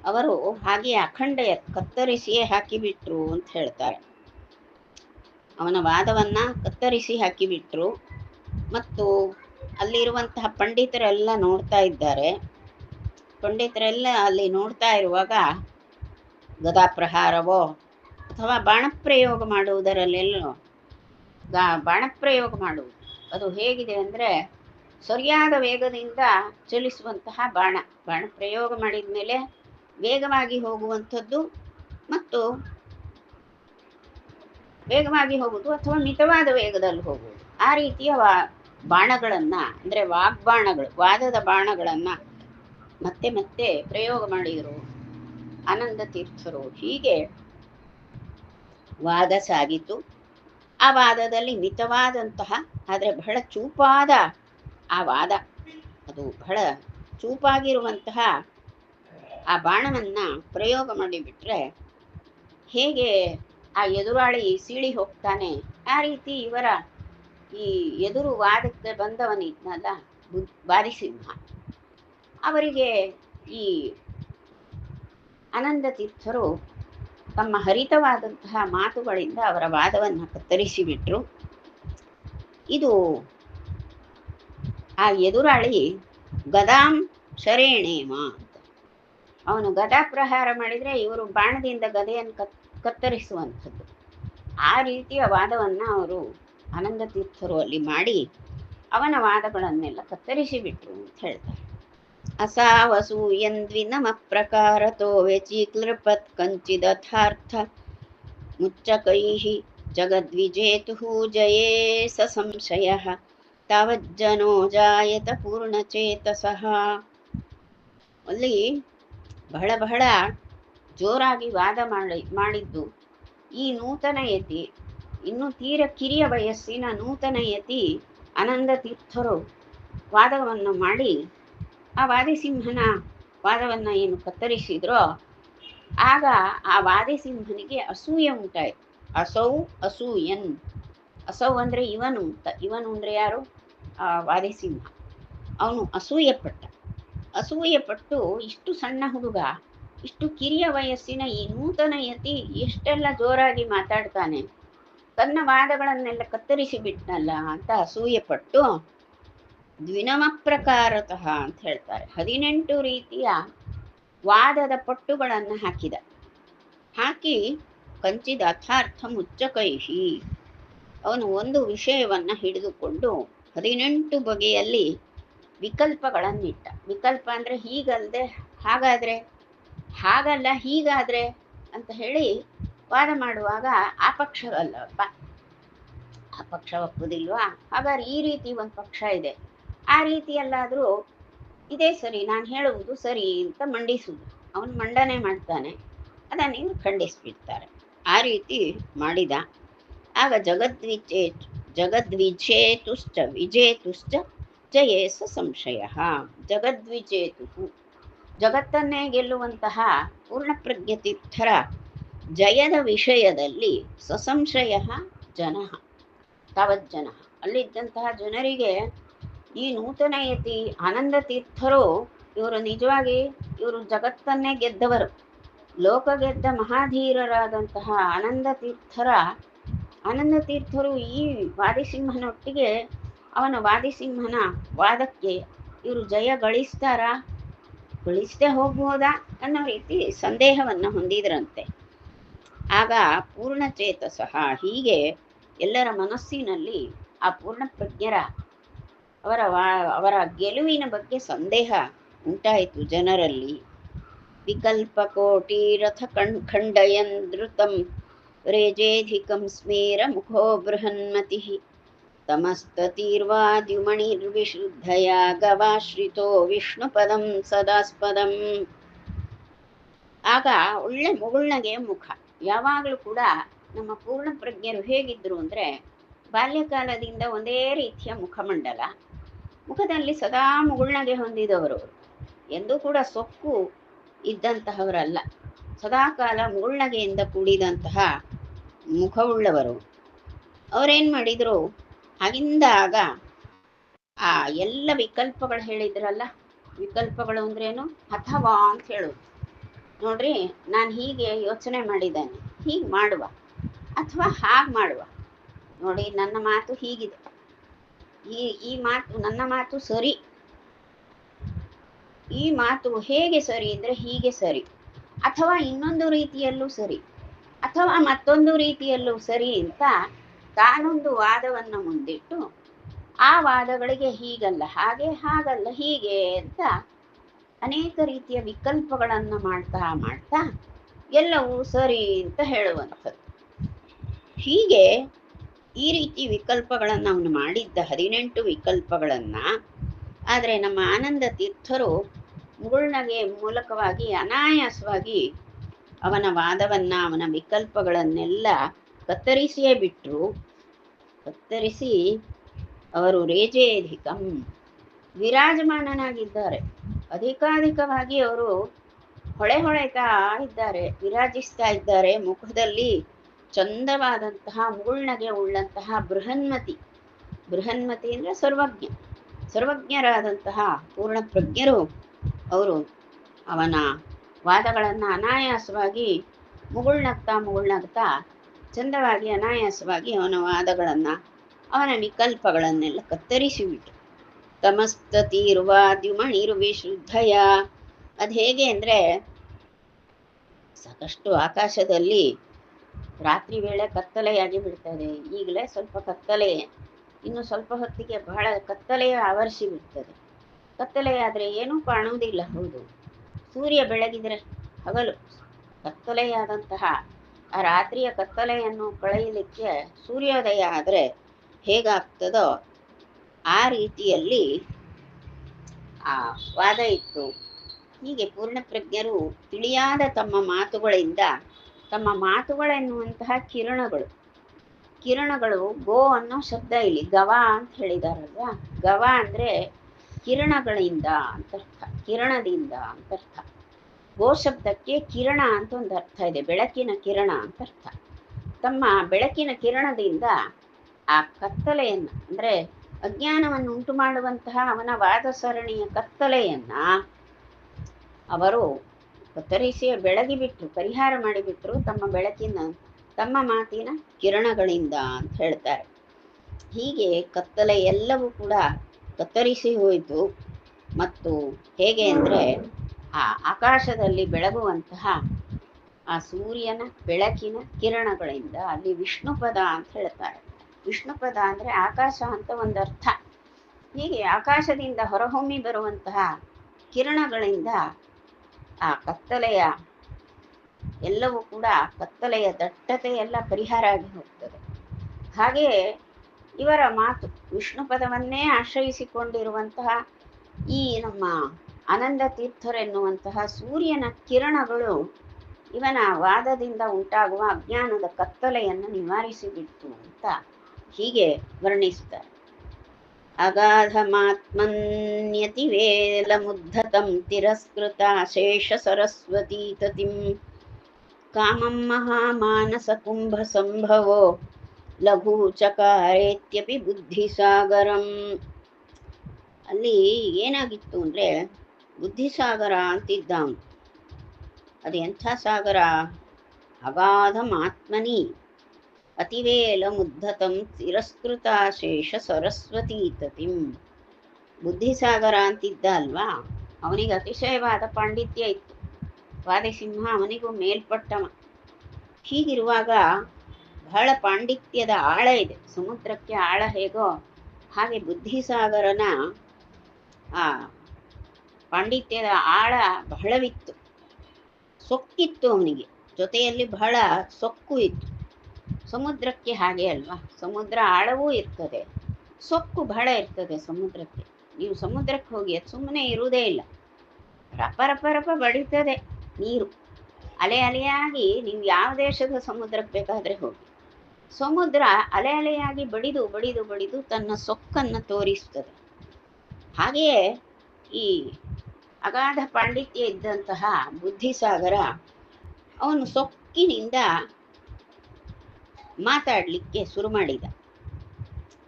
ಅವರು ಹಾಗೆ ಅಖಂಡ ಕತ್ತರಿಸಿಯೇ ಹಾಕಿಬಿಟ್ರು ಅಂತ ಹೇಳ್ತಾರೆ. ಅವನ ವಾದವನ್ನು ಕತ್ತರಿಸಿ ಹಾಕಿಬಿಟ್ರು. ಮತ್ತು ಅಲ್ಲಿರುವಂತಹ ಪಂಡಿತರೆಲ್ಲ ನೋಡ್ತಾ ಇದ್ದಾರೆ. ಪಂಡಿತರೆಲ್ಲ ಅಲ್ಲಿ ನೋಡ್ತಾ ಇರುವಾಗ ಗದಾಪ್ರಹಾರವೋ ಅಥವಾ ಬಾಣಪ್ರಯೋಗ ಮಾಡುವುದರಲ್ಲೆಲ್ಲೋ ಬಾಣಪ್ರಯೋಗ ಮಾಡುವುದು ಅದು ಹೇಗಿದೆ ಅಂದರೆ ಸರಿಯಾದ ವೇಗದಿಂದ ಚಲಿಸುವಂತಹ ಬಾಣ ಪ್ರಯೋಗ ಮಾಡಿದ ಮೇಲೆ ವೇಗವಾಗಿ ಹೋಗುವಂಥದ್ದು ಮತ್ತು ವೇಗವಾಗಿ ಹೋಗುವುದು ಅಥವಾ ಮಿತವಾದ ವೇಗದಲ್ಲಿ ಹೋಗುವುದು. ಆ ರೀತಿಯ ಬಾಣಗಳನ್ನು ಅಂದರೆ ವಾಗ್ಬಾಣಗಳು, ವಾದದ ಬಾಣಗಳನ್ನು ಮತ್ತೆ ಮತ್ತೆ ಪ್ರಯೋಗ ಮಾಡಿದರು ಆನಂದ ತೀರ್ಥರು. ಹೀಗೆ ವಾದ ಸಾಗಿತು. ಆ ವಾದದಲ್ಲಿ ಮಿತವಾದಂತಹ ಆದರೆ ಬಹಳ ಚೂಪಾದ ಆ ವಾದ, ಅದು ಬಹಳ ಚೂಪಾಗಿರುವಂತಹ ಆ ಬಾಣವನ್ನು ಪ್ರಯೋಗ ಮಾಡಿಬಿಟ್ರೆ ಹೇಗೆ ಆ ಎದುರಾಳಿ ಸೀಳಿ ಹೋಗ್ತಾನೆ, ಆ ರೀತಿ ಇವರ ಈ ಎದುರು ವಾದಕ್ಕೆ ಬಂದವನಿದ್ನಲ್ಲ ವಾದಿಸಿಂಹ, ಅವರಿಗೆ ಈ ಆನಂದ ತೀರ್ಥರು ತಮ್ಮ ಹರಿತವಾದಂತಹ ಮಾತುಗಳಿಂದ ಅವರ ವಾದವನ್ನು ಕತ್ತರಿಸಿಬಿಟ್ರು. ಇದು ಆ ಎದುರಾಳಿ ಗದಾಂ ಶರೇಣೇಮ ಅಂತ, ಅವನು ಗದಾ ಪ್ರಹಾರ ಮಾಡಿದರೆ ಇವರು ಬಾಣದಿಂದ ಗದೆಯನ್ನು ಕತ್ತರಿಸುವಂಥದ್ದು. ಆ ರೀತಿಯ ವಾದವನ್ನು ಅವರು ಆನಂದ ತೀರ್ಥರು ಅಲ್ಲಿ ಮಾಡಿ ಅವನ ವಾದಗಳನ್ನೆಲ್ಲ ಕತ್ತರಿಸಿಬಿಟ್ರು ಅಂತ ಹೇಳ್ತಾರೆ. ಅಸಾವಸೂಯಂದ್ವಿನಮ ಪ್ರಕಾರತೋ ವ್ಯಚೀಕ್ಲೃಪತ್ ಕಂಚಿದಥಾರ್ಥ ಮುಚ್ಚಕೈಃ ಜಗದ್ವಿಜೇತುಃ ಜಯೇ ಸ ಸಂಶಯಃ ತಾವಜ್ಜನೋ ಜಾಯತ ಪೂರ್ಣಚೇತಸಃ. ಅಲ್ಲಿ ಬಹಳ ಬಹಳ ಜೋರಾಗಿ ವಾದ ಮಾಡಿದ್ದು ಈ ನೂತನ ಯತಿ, ಇನ್ನು ತೀರ ಕಿರಿಯ ವಯಸ್ಸಿನ ನೂತನ ಯತಿ ಆನಂದ ತೀರ್ಥರು ವಾದವನ್ನು ಮಾಡಿ ಆ ವಾದಿಸಿಂಹನ ವಾದವನ್ನ ಏನು ಕತ್ತರಿಸಿದ್ರೋ ಆಗ ಆ ವಾದಿಸಿಂಹನಿಗೆ ಅಸೂಯೆ ಉಂಟಾಯಿತು. ಅಸೌ ಅಸೂಯನ್, ಅಸೌ ಅಂದ್ರೆ ಇವನು ಅಂತ, ಇವನು ಅಂದ್ರೆ ಯಾರು? ಆ ವಾದಿಸಿಂಹ. ಅವನು ಅಸೂಯೆ ಪಟ್ಟು ಇಷ್ಟು ಸಣ್ಣ ಹುಡುಗ, ಇಷ್ಟು ಕಿರಿಯ ವಯಸ್ಸಿನ ಈ ನೂತನ ಯತಿ ಎಷ್ಟೆಲ್ಲ ಜೋರಾಗಿ ಮಾತಾಡ್ತಾನೆ, ತನ್ನ ವಾದಗಳನ್ನೆಲ್ಲ ಕತ್ತರಿಸಿ ಬಿಟ್ನಲ್ಲ ಅಂತ ಅಸೂಯೆ ಪಟ್ಟು ದ್ವಿನಮ ಪ್ರಕಾರತಃ ಅಂತ ಹೇಳ್ತಾರೆ, 18 ರೀತಿಯ ವಾದದ ಪಟ್ಟುಗಳನ್ನು ಹಾಕಿ ಕಂಚಿದ ಅಥಾರ್ಥ ಮುಚ್ಚಕೈಹಿ, ಅವನು ಒಂದು ವಿಷಯವನ್ನ ಹಿಡಿದುಕೊಂಡು 18 ಬಗೆಯಲ್ಲಿ ವಿಕಲ್ಪಗಳನ್ನಿಟ್ಟ. ವಿಕಲ್ಪ ಅಂದ್ರೆ ಹೀಗಲ್ದೆ ಹಾಗಾದ್ರೆ, ಹಾಗಲ್ಲ ಹೀಗಾದ್ರೆ ಅಂತ ಹೇಳಿ ವಾದ ಮಾಡುವಾಗ ಆ ಪಕ್ಷ ಅಲ್ಲಪ್ಪ, ಆ ಪಕ್ಷ ಒಪ್ಪುದಿಲ್ವಾ, ಹಾಗಾದ್ರೆ ಈ ರೀತಿ ಒಂದು ಪಕ್ಷ ಇದೆ, ಆ ರೀತಿಯಲ್ಲಾದ್ರೂ ಇದೇ ಸರಿ, ನಾನು ಹೇಳುವುದು ಸರಿ ಅಂತ ಮಂಡಿಸುವುದು. ಅವನು ಮಂಡನೆ ಮಾಡ್ತಾನೆ, ಅದನ್ನು ಇವರು ಖಂಡಿಸ್ಬಿಡ್ತಾರೆ. ಆ ರೀತಿ ಮಾಡಿದ. ಆಗ ಜಗದ್ವಿಜೇತುಶ್ಚ ವಿಜೇತುಶ್ಚ ಜಯೇಸ ಸಂಶಯ. ಜಗದ್ವಿಜೇತು, ಜಗತ್ತನ್ನೇ ಗೆಲ್ಲುವಂತಹ ಪೂರ್ಣಪ್ರಜ್ಞ ತೀರ್ಥರ ಜಯದ ವಿಷಯದಲ್ಲಿ ಸಸಂಶಯ ಜನ, ತಾವಜ್ಜನ, ಅಲ್ಲಿದ್ದಂತಹ ಜನರಿಗೆ ಈ ನೂತನ ಯತಿ ಆನಂದ ತೀರ್ಥರು ಇವರು ನಿಜವಾಗಿ ಇವರು ಜಗತ್ತನ್ನೇ ಗೆದ್ದವರು, ಲೋಕ ಗೆದ್ದ ಮಹಾಧೀರರಾದಂತಹ ಆನಂದ ತೀರ್ಥರು ಈ ವಾದಿಸಿಂಹನೊಟ್ಟಿಗೆ ಅವನ ವಾದಿಸಿಂಹನ ವಾದಕ್ಕೆ ಇವರು ಜಯ ಗಳಿಸದೆ ಹೋಗ್ಬೋದಾ ಅನ್ನೋ ರೀತಿ ಸಂದೇಹವನ್ನು ಹೊಂದಿದ್ರಂತೆ. ಆಗ ಪೂರ್ಣಚೇತಸಃ, ಹೀಗೆ ಎಲ್ಲರ ಮನಸ್ಸಿನಲ್ಲಿ ಆ ಪೂರ್ಣಪ್ರಜ್ಞರ ಅವರ ಗೆಲುವಿನ ಬಗ್ಗೆ ಸಂದೇಹ ಉಂಟಾಯಿತು ಜನರಲ್ಲಿ. ವಿಕಲ್ಪಕೋಟಿ ರಥ ಖಂಡಯನ್ ಧೃತಂ ರೇಜೇಧಿಕಂ ಸ್ಮೇರ ಮುಖೋ ಬೃಹನ್ಮತಿ ತಮಸ್ತತೀರ್ವಾದ್ಯುಮಣಿರ್ವಿಶುದ್ಧಯ ಗವಾಶ್ರಿತೋ ವಿಷ್ಣುಪದಂ ಸದಾಸ್ಪದಂ. ಆಗ ಒಳ್ಳೆ ಮುಗುಳ್ನಗೆ ಮುಖ. ಯಾವಾಗಲೂ ಕೂಡ ನಮ್ಮ ಪೂರ್ಣ ಪ್ರಜ್ಞರು ಹೇಗಿದ್ರು ಅಂದ್ರೆ ಬಾಲ್ಯಕಾಲದಿಂದ ಒಂದೇ ರೀತಿಯ ಮುಖಮಂಡಲ, ಮುಖದಲ್ಲಿ ಸದಾ ಮುಗುಳ್ನಗೆ ಹೊಂದಿದವರು, ಎಂದೂ ಕೂಡ ಸೊಕ್ಕು ಇದ್ದಂತಹವರಲ್ಲ, ಸದಾಕಾಲ ಮುಗುಳ್ನಗೆಯಿಂದ ಕೂಡಿದಂತಹ ಮುಖವುಳ್ಳವರು. ಅವರೇನ್ ಮಾಡಿದ್ರು, ಆಗಿಂದ ಆಗ ಆ ಎಲ್ಲ ವಿಕಲ್ಪಗಳು ಹೇಳಿದ್ರಲ್ಲ, ವಿಕಲ್ಪಗಳು ಅಂದ್ರೇನು, ಅಥವಾ ಅಂತ ಹೇಳೋದು. ನೋಡ್ರಿ, ನಾನು ಹೀಗೆ ಯೋಚನೆ ಮಾಡಿದ್ದೇನೆ, ಹೀಗೆ ಮಾಡುವ ಅಥವಾ ಹಾಗೆ ಮಾಡುವ, ನೋಡಿ ನನ್ನ ಮಾತು ಹೀಗಿದೆ, ಈ ಮಾತು ನನ್ನ ಮಾತು ಸರಿ, ಈ ಮಾತು ಹೇಗೆ ಸರಿ ಅಂದ್ರೆ ಹೀಗೆ ಸರಿ, ಅಥವಾ ಇನ್ನೊಂದು ರೀತಿಯಲ್ಲೂ ಸರಿ, ಅಥವಾ ಮತ್ತೊಂದು ರೀತಿಯಲ್ಲೂ ಸರಿ ಅಂತ ತಾನೊಂದು ವಾದವನ್ನು ಮುಂದಿಟ್ಟು ಆ ವಾದಗಳಿಗೆ ಹೀಗಲ್ಲ ಹಾಗೆ, ಹಾಗಲ್ಲ ಹೀಗೆ ಅಂತ ಅನೇಕ ರೀತಿಯ ವಿಕಲ್ಪಗಳನ್ನು ಮಾಡ್ತಾ ಎಲ್ಲವೂ ಸರಿ ಅಂತ ಹೇಳುವಂಥದ್ದು. ಹೀಗೆ ಈ ರೀತಿ ವಿಕಲ್ಪಗಳನ್ನು ಅವನು ಮಾಡಿದ್ದ 18 ವಿಕಲ್ಪಗಳನ್ನ ಆದರೆ ನಮ್ಮ ಆನಂದ ತೀರ್ಥರು ಮುಗುಳ್ನಗೆ ಮೂಲಕವಾಗಿ ಅನಾಯಾಸವಾಗಿ ಅವನ ವಾದವನ್ನ, ಅವನ ವಿಕಲ್ಪಗಳನ್ನೆಲ್ಲ ಕತ್ತರಿಸಿಯೇ ಬಿಟ್ರು. ಕತ್ತರಿಸಿ ಅವರು ರೇಜೇಧಿಕಂ, ವಿರಾಜಮಾನನಾಗಿದ್ದಾರೆ, ಅಧಿಕಾಧಿಕವಾಗಿ ಅವರು ಹೊಳೆತಾ ಇದ್ದಾರೆ, ವಿರಾಜಿಸ್ತಾ ಇದ್ದಾರೆ. ಮುಖದಲ್ಲಿ ಚಂದವಾದಂತಹ ಮುಗುಳ್ನಗೆ ಉಳ್ಳಂತಹ ಬೃಹನ್ಮತಿ ಅಂದ್ರೆ ಸರ್ವಜ್ಞರಾದಂತಹ ಪೂರ್ಣ ಪ್ರಜ್ಞರು ಅವರು ಅವನ ವಾದಗಳನ್ನು ಅನಾಯಾಸವಾಗಿ ಮುಗುಳ್ನಗ್ತಾ ಚಂದವಾಗಿ ಅನಾಯಾಸವಾಗಿ ಅವನ ವಾದಗಳನ್ನು, ಅವನ ವಿಕಲ್ಪಗಳನ್ನೆಲ್ಲ ಕತ್ತರಿಸಿಬಿಟ್ಟು ತಮಸ್ತತೀರ್ವಾದ್ಯುಮಣಿರ್ವಿಶುದ್ಧಯ. ಅದು ಹೇಗೆ ಅಂದರೆ, ಸಾಕಷ್ಟು ಆಕಾಶದಲ್ಲಿ ರಾತ್ರಿ ವೇಳೆ ಕತ್ತಲೆಯಾಗಿ ಬಿಡ್ತದೆ, ಈಗಲೇ ಸ್ವಲ್ಪ ಕತ್ತಲೆ, ಇನ್ನು ಸ್ವಲ್ಪ ಹೊತ್ತಿಗೆ ಬಹಳ ಕತ್ತಲೆಯ ಆವರಿಸಿ ಬಿಡ್ತದೆ. ಕತ್ತಲೆಯಾದರೆ ಏನೂ ಕಾಣುವುದಿಲ್ಲ, ಹೌದು, ಸೂರ್ಯ ಬೆಳಗಿದರೆ ಹಗಲು, ಕತ್ತಲೆಯಾದಂತಹ ಆ ರಾತ್ರಿಯ ಕತ್ತಲೆಯನ್ನು ಕಳೆಯಲಿಕ್ಕೆ ಸೂರ್ಯೋದಯ ಆದರೆ ಹೇಗಾಗ್ತದೋ ಆ ರೀತಿಯಲ್ಲಿ ಆ ವಾದ ಇತ್ತು. ಹೀಗೆ ಪೂರ್ಣಪ್ರಜ್ಞರು ತಿಳಿಯಾದ ತಮ್ಮ ಮಾತುಗಳೆನ್ನುವಂತಹ ಕಿರಣಗಳು ಗೋ ಅನ್ನೋ ಶಬ್ದ ಇಲ್ಲಿ ಗವ ಅಂತ ಹೇಳಿದಾರಲ್ವಾ. ಗವ ಅಂದ್ರೆ ಕಿರಣಗಳಿಂದ ಅಂತರ್ಥ, ಕಿರಣದಿಂದ ಅಂತರ್ಥ. ಗೋ ಶಬ್ದಕ್ಕೆ ಕಿರಣ ಅಂತ ಒಂದು ಅರ್ಥ ಇದೆ, ಬೆಳಕಿನ ಕಿರಣ ಅಂತ ಅರ್ಥ. ತಮ್ಮ ಬೆಳಕಿನ ಕಿರಣದಿಂದ ಆ ಕತ್ತಲೆಯನ್ನ, ಅಂದ್ರೆ ಅಜ್ಞಾನವನ್ನು ಉಂಟು ಮಾಡುವಂತಹ ಅವನ ವಾದ ಸರಣಿಯ ಕತ್ತಲೆಯನ್ನ ಅವರು ಕತ್ತರಿಸಿ ಬೆಳಗಿಬಿಟ್ರು, ಪರಿಹಾರ ಮಾಡಿಬಿಟ್ರು ತಮ್ಮ ಬೆಳಕಿನ, ತಮ್ಮ ಮಾತಿನ ಕಿರಣಗಳಿಂದ ಅಂತ ಹೇಳ್ತಾರೆ. ಹೀಗೆ ಕತ್ತಲೆ ಎಲ್ಲವೂ ಕೂಡ ಕತ್ತರಿಸಿ ಹೋಯಿತು. ಮತ್ತು ಹೇಗೆ ಅಂದರೆ ಆ ಆಕಾಶದಲ್ಲಿ ಬೆಳಗುವಂತಹ ಆ ಸೂರ್ಯನ ಬೆಳಕಿನ ಕಿರಣಗಳಿಂದ, ಅಲ್ಲಿ ವಿಷ್ಣು ಪದ ಅಂತ ಹೇಳ್ತಾರೆ. ವಿಷ್ಣು ಪದ ಅಂದರೆ ಆಕಾಶ ಅಂತ ಒಂದು ಅರ್ಥ. ಹೀಗೆ ಆಕಾಶದಿಂದ ಹೊರಹೊಮ್ಮಿ ಬರುವಂತಹ ಕಿರಣಗಳಿಂದ ಆ ಕತ್ತಲೆಯ ಎಲ್ಲವೂ ಕೂಡ, ಕತ್ತಲೆಯ ದಟ್ಟತೆ ಎಲ್ಲ ಪರಿಹಾರ ಆಗಿ ಹೋಗ್ತದೆ. ಹಾಗೆಯೇ ಇವರ ಮಾತು, ವಿಷ್ಣು ಪದವನ್ನೇ ಆಶ್ರಯಿಸಿಕೊಂಡಿರುವಂತಹ ಈ ನಮ್ಮ ಆನಂದ ತೀರ್ಥರೆನ್ನುವಂತಹ ಸೂರ್ಯನ ಕಿರಣಗಳು ಇವನ ವಾದದಿಂದ ಉಂಟಾಗುವ ಅಜ್ಞಾನದ ಕತ್ತಲೆಯನ್ನು ನಿವಾರಿಸಿಬಿಟ್ಟು ಅಂತ ಹೀಗೆ ವರ್ಣಿಸ್ತಾರೆ. ಅಗಾಧಮಾತ್ಮನ್ಯತಿವೇಲ ಮುದ್ಧತಂ ತಿರಸ್ಕೃತ ಶೇಷ ಸರಸ್ವತೀ ತತಿಂ ಕಾಮಂ ಮಹಾಮಾನಸ ಕುಂಭ ಸಂಭವೋ ಲಘು ಚಕಾರೇತ್ಯಪಿ ಬುದ್ಧಿಸಾಗರಂ. ಅಲ್ಲಿ ಏನಾಗಿತ್ತು ಅಂದರೆ, ಬುದ್ಧಿಸಾಗರ ಅಂತಿದ್ದ. ಅದು ಎಂಥ ಸಾಗರ? ಅಗಾಧಮಾತ್ಮನಿ ಅತಿವೇಲ ಮುದ್ಧತಂ ತಿರಸ್ಕೃತ ಶೇಷ ಸರಸ್ವತೀ ತತಿಂ. ಬುದ್ಧಿಸಾಗರ ಅಂತಿದ್ದ ಅಲ್ವಾ, ಅವನಿಗೆ ಅತಿಶಯವಾದ ಪಾಂಡಿತ್ಯ ಇತ್ತು. ವಾದಿಸಿಂಹ ಅವನಿಗೂ ಮೇಲ್ಪಟ್ಟವ. ಹೀಗಿರುವಾಗ ಬಹಳ ಪಾಂಡಿತ್ಯದ ಆಳ ಇದೆ. ಸಮುದ್ರಕ್ಕೆ ಆಳ ಹೇಗೋ ಹಾಗೆ ಬುದ್ಧಿಸಾಗರನ ಆ ಪಾಂಡಿತ್ಯದ ಆಳ ಬಹಳವಿತ್ತು. ಸೊಕ್ಕಿತ್ತು ಅವನಿಗೆ, ಜೊತೆಯಲ್ಲಿ ಬಹಳ ಸೊಕ್ಕು ಇತ್ತು. ಸಮುದ್ರಕ್ಕೆ ಹಾಗೆ ಅಲ್ವಾ, ಸಮುದ್ರ ಆಳವೂ ಇರ್ತದೆ, ಸೊಕ್ಕು ಬಹಳ ಇರ್ತದೆ ಸಮುದ್ರಕ್ಕೆ. ನೀವು ಸಮುದ್ರಕ್ಕೆ ಹೋಗಿ ಅದು ಸುಮ್ಮನೆ ಇರುವುದೇ ಇಲ್ಲ, ರಪ ರಪ ರಪ ಬಡಿತದೆ ನೀರು, ಅಲೆ ಅಲೆಯಾಗಿ. ನೀವು ಯಾವ ದೇಶದ ಸಮುದ್ರಕ್ಕೆ ಬೇಕಾದರೆ ಹೋಗಿ, ಸಮುದ್ರ ಅಲೆ ಅಲೆಯಾಗಿ ಬಡಿದು ಬಡಿದು ಬಡಿದು ತನ್ನ ಸೊಕ್ಕನ್ನು ತೋರಿಸ್ತದೆ. ಹಾಗೆಯೇ ಈ ಅಗಾಧ ಪಾಂಡಿತ್ಯ ಇದ್ದಂತಹ ಬುದ್ಧಿಸಾಗರ ಅವನು ಸೊಕ್ಕಿನಿಂದ ಮಾತಾಡಲಿಕ್ಕೆ ಶುರು ಮಾಡಿದ.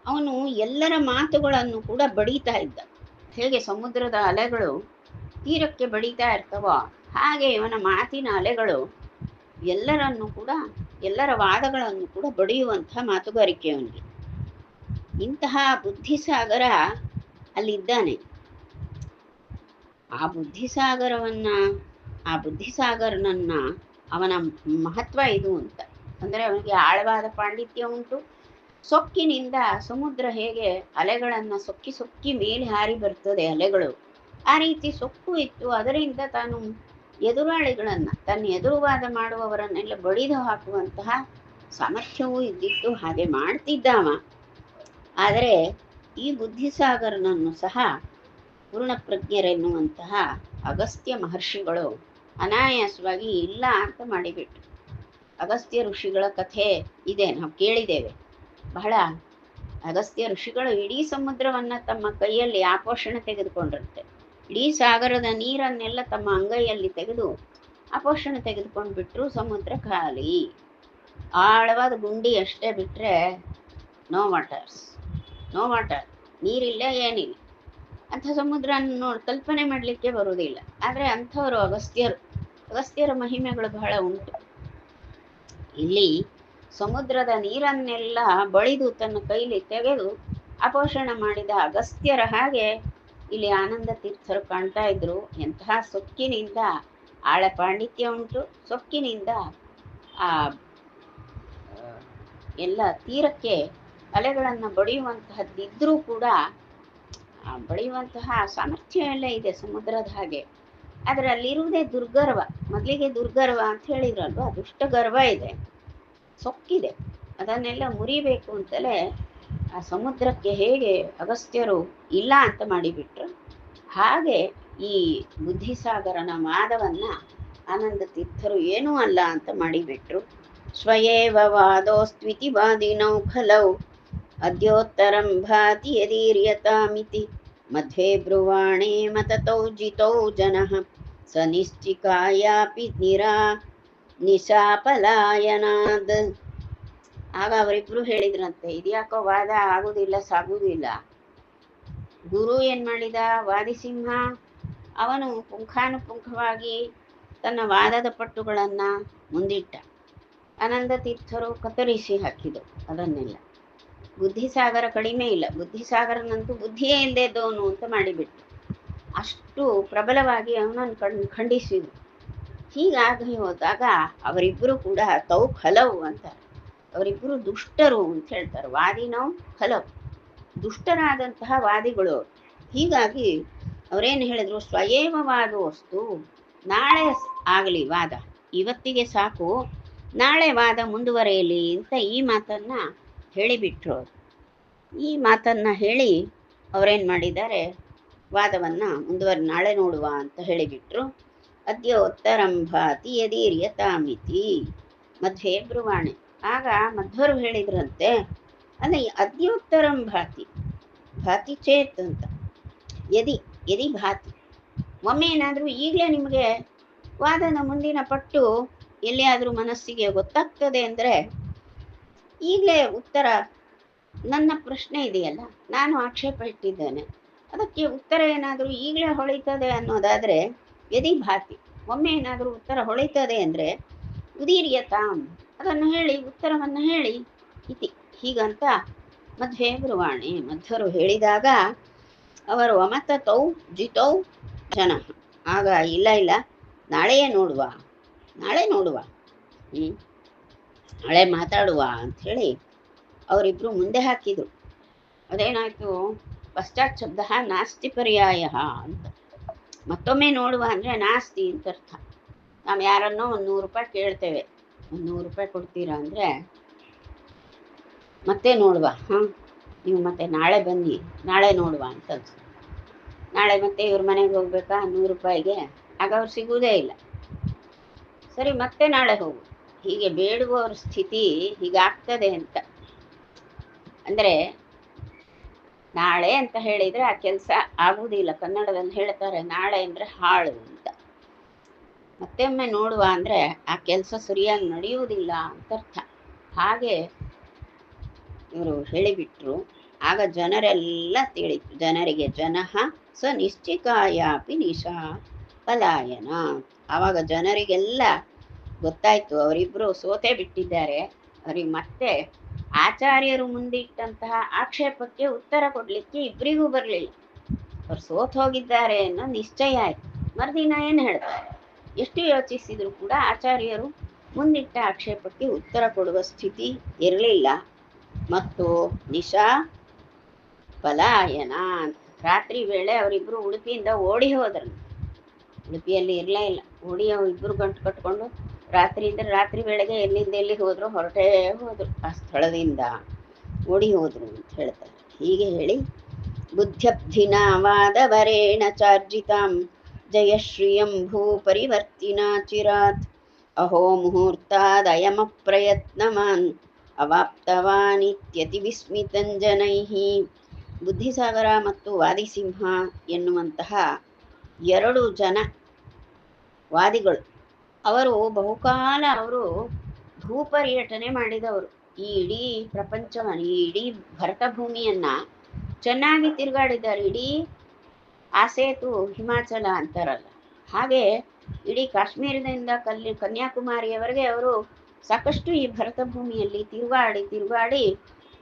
ಅವನು ಎಲ್ಲರ ಮಾತುಗಳನ್ನು ಕೂಡ ಬಡಿತಾ ಇದ್ದ. ಹೇಗೆ ಸಮುದ್ರದ ಅಲೆಗಳು ತೀರಕ್ಕೆ ಬಡಿತಾ ಇರ್ತವೋ ಹಾಗೆ ಇವನ ಮಾತಿನ ಅಲೆಗಳು ಎಲ್ಲರನ್ನು ಕೂಡ, ಎಲ್ಲರ ವಾದಗಳನ್ನು ಕೂಡ ಬಡಿಯುವಂತಹ ಮಾತುಗಾರಿಕೆ ಅವನಿಗೆ. ಇಂತಹ ಬುದ್ಧಿಸಾಗರ ಅಲ್ಲಿದ್ದಾನೆ. ಆ ಬುದ್ಧಿಸಾಗರನನ್ನ ಅವನ ಮಹತ್ವ ಇದು ಅಂತ ಅಂದರೆ, ಅವನಿಗೆ ಆಳವಾದ ಪಾಂಡಿತ್ಯ ಉಂಟು. ಸೊಕ್ಕಿನಿಂದ ಸಮುದ್ರ ಹೇಗೆ ಅಲೆಗಳನ್ನು ಸೊಕ್ಕಿ ಸೊಕ್ಕಿ ಮೇಲೆ ಹಾರಿ ಬರ್ತದೆ ಅಲೆಗಳು, ಆ ರೀತಿ ಸೊಕ್ಕು ಇತ್ತು. ಅದರಿಂದ ತಾನು ಎದುರಾಳಿಗಳನ್ನು, ತನ್ನ ಎದುರುವಾದ ಮಾಡುವವರನ್ನೆಲ್ಲ ಬಡಿದು ಹಾಕುವಂತಹ ಸಾಮರ್ಥ್ಯವೂ ಇದ್ದಿತ್ತು. ಹಾಗೆ ಮಾಡ್ತಿದ್ದಾವ. ಆದರೆ ಈ ಬುದ್ಧಿಸಾಗರನನ್ನು ಸಹ ಪೂರ್ಣಪ್ರಜ್ಞರೆನ್ನುವಂತಹ ಅಗಸ್ತ್ಯ ಮಹರ್ಷಿಗಳು ಅನಾಯಾಸವಾಗಿ ಇಲ್ಲ ಅಂತ ಮಾಡಿಬಿಟ್ರು. ಅಗಸ್ತ್ಯ ಋಷಿಗಳ ಕಥೆ ಇದೆ, ನಾವು ಕೇಳಿದ್ದೇವೆ ಬಹಳ. ಅಗಸ್ತ್ಯ ಋಷಿಗಳು ಇಡೀ ಸಮುದ್ರವನ್ನು ತಮ್ಮ ಕೈಯಲ್ಲಿ ಆಪೋಷಣ ತೆಗೆದುಕೊಂಡಿರುತ್ತೆ. ಇಡೀ ಸಾಗರದ ನೀರನ್ನೆಲ್ಲ ತಮ್ಮ ಅಂಗೈಯಲ್ಲಿ ತೆಗೆದು ಆಪೋಷಣ ತೆಗೆದುಕೊಂಡು ಬಿಟ್ಟರು. ಸಮುದ್ರ ಖಾಲಿ, ಆಳವಾದ ಗುಂಡಿ ಅಷ್ಟೇ ಬಿಟ್ಟರೆ ನೋ ವಾಟರ್, ನೀರಿಲ್ಲ, ಏನಿಲ್ಲ. ಅಂಥ ಸಮುದ್ರ ಕಲ್ಪನೆ ಮಾಡಲಿಕ್ಕೆ ಬರುವುದಿಲ್ಲ. ಆದರೆ ಅಂಥವರು ಅಗಸ್ತ್ಯರ ಮಹಿಮೆಗಳು ಬಹಳ ಉಂಟು. ಇಲ್ಲಿ ಸಮುದ್ರದ ನೀರನ್ನೆಲ್ಲ ಬಳಿದು ತನ್ನ ಕೈಲಿ ತೆಗೆದು ಅಪೋಷಣ ಮಾಡಿದ ಅಗಸ್ತ್ಯರ ಹಾಗೆ ಇಲ್ಲಿ ಆನಂದ ತೀರ್ಥರು ಕಾಣ್ತಾ ಇದ್ರು. ಎಂತಹ ಸೊಕ್ಕಿನಿಂದ ಆಳ ಪಾಂಡಿತ್ಯ ಉಂಟು. ಸೊಕ್ಕಿನಿಂದ ಆ ಎಲ್ಲ ತೀರಕ್ಕೆ ಅಲೆಗಳನ್ನು ಬಡಿಯುವಂತಹದ್ದಿದ್ರೂ ಕೂಡ ಬಡಿಯುವಂತಹ ಸಾಮರ್ಥ್ಯ ಎಲ್ಲ ಇದೆ ಸಮುದ್ರದ ಹಾಗೆ. ಆದರೆ ಅಲ್ಲಿರುವುದೇ ದುರ್ಗರ್ವ. ಮೊದಲಿಗೆ ದುರ್ಗರ್ವ ಅಂತ ಹೇಳಿದ್ರಲ್ವ, ದುಷ್ಟಗರ್ವ ಇದೆ, ಸೊಕ್ಕಿದೆ. ಅದನ್ನೆಲ್ಲ ಮುರಿಬೇಕು ಅಂತಲೇ ಆ ಸಮುದ್ರಕ್ಕೆ ಹೇಗೆ ಅಗಸ್ತ್ಯರು ಇಲ್ಲ ಅಂತ ಮಾಡಿಬಿಟ್ರು, ಹಾಗೆ ಈ ಬುದ್ಧಿಸಾಗರನ ವಾದವನ್ನ ಆನಂದ ತೀರ್ಥರು ಏನೂ ಅಲ್ಲ ಅಂತ ಮಾಡಿಬಿಟ್ರು. ಸ್ವಯೇವ ವಾದೋಸ್ತ್ವಿತಿ ವಾದಿನೌ ಖಲೌ ಅದ್ಯೋತ್ತರಂ ಭಾತಿ ಯದೀರ್ಯತಾಮಿತಿ ಮಧ್ವೇ ಬ್ರುವಾಣೆ ಮತತೌ ಜಿತೌ ಜನಃ ಸ ನಿಶ್ಚಿಕಾಯಾಪಿ ನಿಶಾಪಲಾಯನಾದ್. ಆಗ ಅವರಿಬ್ರು ಹೇಳಿದ್ರಂತೆ, ಇದ್ಯಾಕೋ ವಾದ ಆಗುದಿಲ್ಲ ಸಾಗುವುದಿಲ್ಲ. ಗುರು ಏನ್ ಮಾಡಿದ, ವಾದಿಸಿಂಹ ಅವನು ಪುಂಖಾನುಪುಂಖವಾಗಿ ತನ್ನ ವಾದದ ಪಟ್ಟುಗಳನ್ನ ಮುಂದಿಟ್ಟ. ಆನಂದ ತೀರ್ಥರು ಕತ್ತರಿಸಿ ಹಾಕಿದರು ಅದನ್ನೆಲ್ಲ. ಬುದ್ಧಿಸಾಗರ ಕಡಿಮೆ ಇಲ್ಲ, ಬುದ್ಧಿಸಾಗರನಂತೂ ಬುದ್ಧಿಯೇ ಇಲ್ಲದವನು ಅಂತ ಮಾಡಿಬಿಟ್ಟು ಅಷ್ಟು ಪ್ರಬಲವಾಗಿ ಅವನನ್ನು ಖಂಡಿಸಿದ್ರು. ಹೀಗಾಗಿ ಹೋದಾಗ ಅವರಿಬ್ಬರು ಕೂಡ ತೌ ಖಲವು ಅಂತಾರೆ, ಅವರಿಬ್ಬರು ದುಷ್ಟರು ಅಂತ ಹೇಳ್ತಾರೆ. ವಾದಿನವು ಖಲವು, ದುಷ್ಟರಾದಂತಹ ವಾದಿಗಳು. ಹೀಗಾಗಿ ಅವರೇನು ಹೇಳಿದ್ರು, ಸ್ವಯೇವ ವಾದೋಸ್ತು, ನಾಳೆ ಆಗಲಿ ವಾದ, ಇವತ್ತಿಗೆ ಸಾಕು, ನಾಳೆ ವಾದ ಮುಂದುವರೆಯಲಿ ಅಂತ ಈ ಮಾತನ್ನ ಹೇಳಿಬಿಟ್ರು. ಈ ಮಾತನ್ನ ಹೇಳಿ ಅವರೇನು ಮಾಡಿದ್ದಾರೆ, ವಾದವನ್ನ ನಾಳೆ ನೋಡುವ ಅಂತ ಹೇಳಿಬಿಟ್ರು. ಅದ್ಯ ಉತ್ತರಂಭಾತಿ ಯದೀರ್ಯತಾಮಿತಿ ಮಧ್ವೇ ಬ್ರುವಾಣೆ. ಆಗ ಮಧ್ವರು ಹೇಳಿದ್ರಂತೆ, ಅಲ್ಲ ಅದ್ಯೋತ್ತರಂ ಭಾತಿ, ಭಾತಿ ಚೇತ್ ಅಂತ, ಯದಿ ಭಾತಿ, ಒಮ್ಮೆ ಏನಾದರೂ ಈಗಲೇ ನಿಮಗೆ ವಾದನ ಮುಂದಿನ ಪಟ್ಟು ಎಲ್ಲಿಯಾದರೂ ಮನಸ್ಸಿಗೆ ಗೊತ್ತಾಗ್ತದೆ ಅಂದರೆ, ಈಗಲೇ ಉತ್ತರ, ನನ್ನ ಪ್ರಶ್ನೆ ಇದೆಯಲ್ಲ, ನಾನು ಆಕ್ಷೇಪ ಇಟ್ಟಿದ್ದೇನೆ, ಅದಕ್ಕೆ ಉತ್ತರ ಏನಾದರೂ ಈಗಲೇ ಹೊಳಿತದೆ ಅನ್ನೋದಾದರೆ ಯದಿ ಭಾತಿ, ಒಮ್ಮೆ ಏನಾದರೂ ಉತ್ತರ ಹೊಳಿತದೆ ಅಂದರೆ ಉದೀರ್ಯತಾಂ, ಅದನ್ನು ಹೇಳಿ, ಉತ್ತರವನ್ನು ಹೇಳಿ ಇತಿ. ಹೀಗಂತ ಮಧ್ವೇ ಬ್ರುವಾಣೆ, ಮಧ್ವರು ಹೇಳಿದಾಗ ಅವರು ಅಮತತೌ ಜಿತೌ ಜನ. ಆಗ ಇಲ್ಲ ಇಲ್ಲ, ನಾಳೆಯೇ ನೋಡುವ, ನಾಳೆ ನೋಡುವ, ನಾಳೆ ಮಾತಾಡುವ ಅಂಥೇಳಿ ಅವರಿಬ್ರು ಮುಂದೆ ಹಾಕಿದರು. ಅದೇನಾಯ್ತು, ಪಶ್ಚಾತ್ ಶಬ್ದ ನಾಸ್ತಿ ಪರ್ಯಾಯ ಅಂತ. ಮತ್ತೊಮ್ಮೆ ನೋಡುವ ಅಂದರೆ ನಾಸ್ತಿ ಅಂತ ಅರ್ಥ. ನಾವು ಯಾರನ್ನೋ ಒಂದು 100 ರೂಪಾಯಿ ಕೇಳ್ತೇವೆ, ಒಂದು 100 ರೂಪಾಯಿ ಕೊಡ್ತೀರಾ ಅಂದರೆ ಮತ್ತೆ ನೋಡುವ, ನೀವು ಮತ್ತೆ ನಾಳೆ ಬನ್ನಿ, ನಾಳೆ ನೋಡುವ ಅಂತ ಅನ್ಸುತ್ತೆ. ನಾಳೆ ಮತ್ತೆ ಇವ್ರ ಮನೆಗೆ ಹೋಗ್ಬೇಕಾ 100 ರೂಪಾಯಿಗೆ, ಆಗ ಅವ್ರು ಸಿಗುವುದೇ ಇಲ್ಲ. ಸರಿ, ಮತ್ತೆ ನಾಳೆ ಹೋಗು. ಹೀಗೆ ಬೇಡುವವ್ರ ಸ್ಥಿತಿ ಹೀಗಾಗ್ತದೆ ಅಂತ. ಅಂದರೆ ನಾಳೆ ಅಂತ ಹೇಳಿದರೆ ಆ ಕೆಲಸ ಆಗುವುದಿಲ್ಲ. ಕನ್ನಡದಲ್ಲಿ ಹೇಳ್ತಾರೆ, ನಾಳೆ ಅಂದರೆ ಹಾಳು ಅಂತ. ಮತ್ತೊಮ್ಮೆ ನೋಡುವ ಅಂದರೆ ಆ ಕೆಲಸ ಸರಿಯಾಗಿ ನಡೆಯುವುದಿಲ್ಲ ಅಂತ ಅರ್ಥ. ಹಾಗೆ ಇವರು ಹೇಳಿಬಿಟ್ರು. ಆಗ ಜನರೆಲ್ಲ ತಿಳಿತು, ಜನರಿಗೆ ಜನಃ ಸ ನಿಶ್ಚಿಕಾಯಾಪಿ ನಿಶಾ ಪಲಾಯನ. ಆವಾಗ ಜನರಿಗೆಲ್ಲ ಗೊತ್ತಾಯ್ತು, ಅವರಿಬ್ಬರು ಸೋತೆ ಬಿಟ್ಟಿದ್ದಾರೆ, ಅವರಿಗೆ ಮತ್ತೆ ಆಚಾರ್ಯರು ಮುಂದಿಟ್ಟಂತಹ ಆಕ್ಷೇಪಕ್ಕೆ ಉತ್ತರ ಕೊಡಲಿಕ್ಕೆ ಇಬ್ಬರಿಗೂ ಬರಲಿಲ್ಲ, ಅವ್ರು ಸೋತ್ ಹೋಗಿದ್ದಾರೆ ಅನ್ನೋ ನಿಶ್ಚಯ ಆಯ್ತು. ಮರುದಿನ ಏನು ಹೇಳ್ತಾರೆ, ಎಷ್ಟು ಯೋಚಿಸಿದ್ರು ಕೂಡ ಆಚಾರ್ಯರು ಮುಂದಿಟ್ಟ ಆಕ್ಷೇಪಕ್ಕೆ ಉತ್ತರ ಕೊಡುವ ಸ್ಥಿತಿ ಇರಲಿಲ್ಲ. ಮತ್ತು ನಿಶಾ ಪಲಾಯನ, ರಾತ್ರಿ ವೇಳೆ ಅವರಿಬ್ಬರು ಉಡುಪಿಯಿಂದ ಓಡಿ ಹೋದ್ರು. ಉಡುಪಿಯಲ್ಲಿ ಇರಲೇ ಇಲ್ಲ, ಓಡಿ ಇಬ್ಬರು ಗಂಟು ಕಟ್ಕೊಂಡು ರಾತ್ರಿ ವೇಳೆಗೆ ಎಲ್ಲಿಂದ ಎಲ್ಲಿ ಹೋದ್ರು, ಹೊರಟೇ ಹೋದ್ರು, ಆ ಸ್ಥಳದಿಂದ ಓಡಿ ಹೋದ್ರು ಅಂತ ಹೇಳ್ತಾರೆ. ಹೀಗೆ ಹೇಳಿ ಬುದ್ಧ್ಯಬ್ಧಿನ ವಾದವರೇಣ ಚಾರ್ಜಿತಾಂ ಜಯಶ್ರಿಯಂ ಭೂ ಪರಿವರ್ತಿನ ಚಿರಾತ್ ಅಹೋ ಮುಹೂರ್ತಾದಯಮ ಪ್ರಯತ್ನಮಾನ್ ಅವಾಪ್ತವಾನಿತ್ಯತಿ ವಿಸ್ಮಿತಂಜನೈಃ. ಬುದ್ಧಿಸಾಗರ ಮತ್ತು ವಾದಿಸಿಂಹ ಎನ್ನುವಂತಹ 2 ಜನ ವಾದಿಗಳು, ಅವರು ಬಹುಕಾಲ ಅವರು ಭೂಪರ್ಯಟನೆ ಮಾಡಿದವರು. ಈ ಇಡೀ ಪ್ರಪಂಚವನ್ನು, ಈ ಇಡೀ ಭರತ ಭೂಮಿಯನ್ನ ಚೆನ್ನಾಗಿ ತಿರುಗಾಡಿದ್ದಾರೆ. ಇಡೀ ಆಸೇತು ಹಿಮಾಚಲ ಅಂತಾರಲ್ಲ, ಹಾಗೆ ಇಡೀ ಕಾಶ್ಮೀರದಿಂದ ಕನ್ಯಾಕುಮಾರಿಯವರೆಗೆ ಅವರು ಸಾಕಷ್ಟು ಈ ಭರತ ಭೂಮಿಯಲ್ಲಿ ತಿರುಗಾಡಿ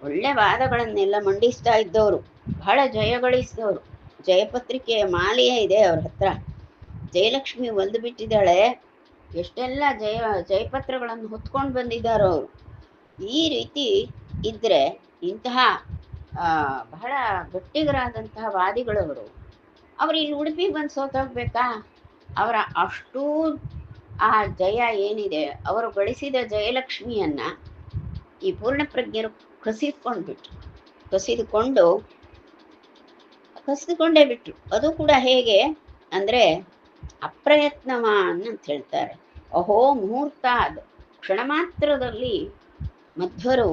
ಒಳ್ಳೆ ವಾದಗಳನ್ನೆಲ್ಲ ಮಂಡಿಸ್ತಾ ಇದ್ದವರು, ಬಹಳ ಜಯಗಳಿಸಿದವರು. ಜಯಪತ್ರಿಕೆಯ ಮಾಲೆಯೇ ಇದೆ ಅವ್ರ ಹತ್ರ. ಜಯಲಕ್ಷ್ಮಿ ಒಲ್ದು ಬಿಟ್ಟಿದ್ದಾಳೆ, ಎಷ್ಟೆಲ್ಲ ಜಯಪತ್ರಗಳನ್ನು ಹೊತ್ಕೊಂಡು ಬಂದಿದ್ದಾರೋ ಅವರು. ಈ ರೀತಿ ಇದ್ರೆ ಇಂತಹ ಬಹಳ ಗಟ್ಟಿಗರಾದಂತಹ ವಾದಿಗಳವರು, ಅವರು ಇಲ್ಲಿ ಉಡುಪಿಗೆ ಬಂದು ಸೋತೋಗ್ಬೇಕಾ? ಅವರ ಅಷ್ಟೂ ಆ ಜಯ ಏನಿದೆ, ಅವರು ಗಳಿಸಿದ ಜಯಲಕ್ಷ್ಮಿಯನ್ನ ಈ ಪೂರ್ಣಪ್ರಜ್ಞರು ಕಸಿದುಕೊಂಡೇ ಬಿಟ್ರು. ಅದು ಕೂಡ ಹೇಗೆ ಅಂದ್ರೆ ಅಪ್ರಯತ್ನವಾನ್ ಅಂತ ಹೇಳ್ತಾರೆ. ಅಹೋ ಮುಹೂರ್ತಾದ್, ಕ್ಷಣ ಮಾತ್ರದಲ್ಲಿ ಮಧ್ವರು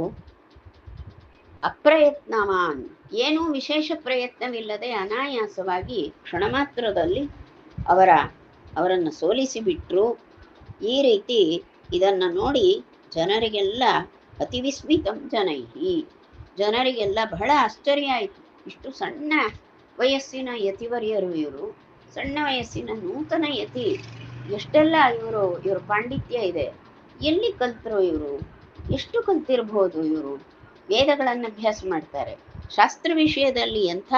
ಅಪ್ರಯತ್ನವಾನ್, ಏನೂ ವಿಶೇಷ ಪ್ರಯತ್ನವಿಲ್ಲದೆ ಅನಾಯಾಸವಾಗಿ ಕ್ಷಣ ಮಾತ್ರದಲ್ಲಿ ಅವರನ್ನು ಸೋಲಿಸಿಬಿಟ್ರು. ಈ ರೀತಿ ಇದನ್ನು ನೋಡಿ ಜನರಿಗೆಲ್ಲ ಅತಿ ವಿಸ್ಮಿತಂ ಜನೈಹಿ, ಜನರಿಗೆಲ್ಲ ಬಹಳ ಆಶ್ಚರ್ಯ ಆಯಿತು. ಇಷ್ಟು ಸಣ್ಣ ವಯಸ್ಸಿನ ಯತಿವರ್ಯರು ಇವರು, ಸಣ್ಣ ವಯಸ್ಸಿನ ನೂತನ ಯತಿ, ಎಷ್ಟೆಲ್ಲ ಇವ್ರ ಪಾಂಡಿತ್ಯ ಇದೆ, ಎಲ್ಲಿ ಕಲ್ತರು ಇವರು, ಎಷ್ಟು ಕಲ್ತಿರ್ಬೋದು ಇವರು, ವೇದಗಳನ್ನು ಅಭ್ಯಾಸ ಮಾಡ್ತಾರೆ, ಶಾಸ್ತ್ರ ವಿಷಯದಲ್ಲಿ ಎಂಥ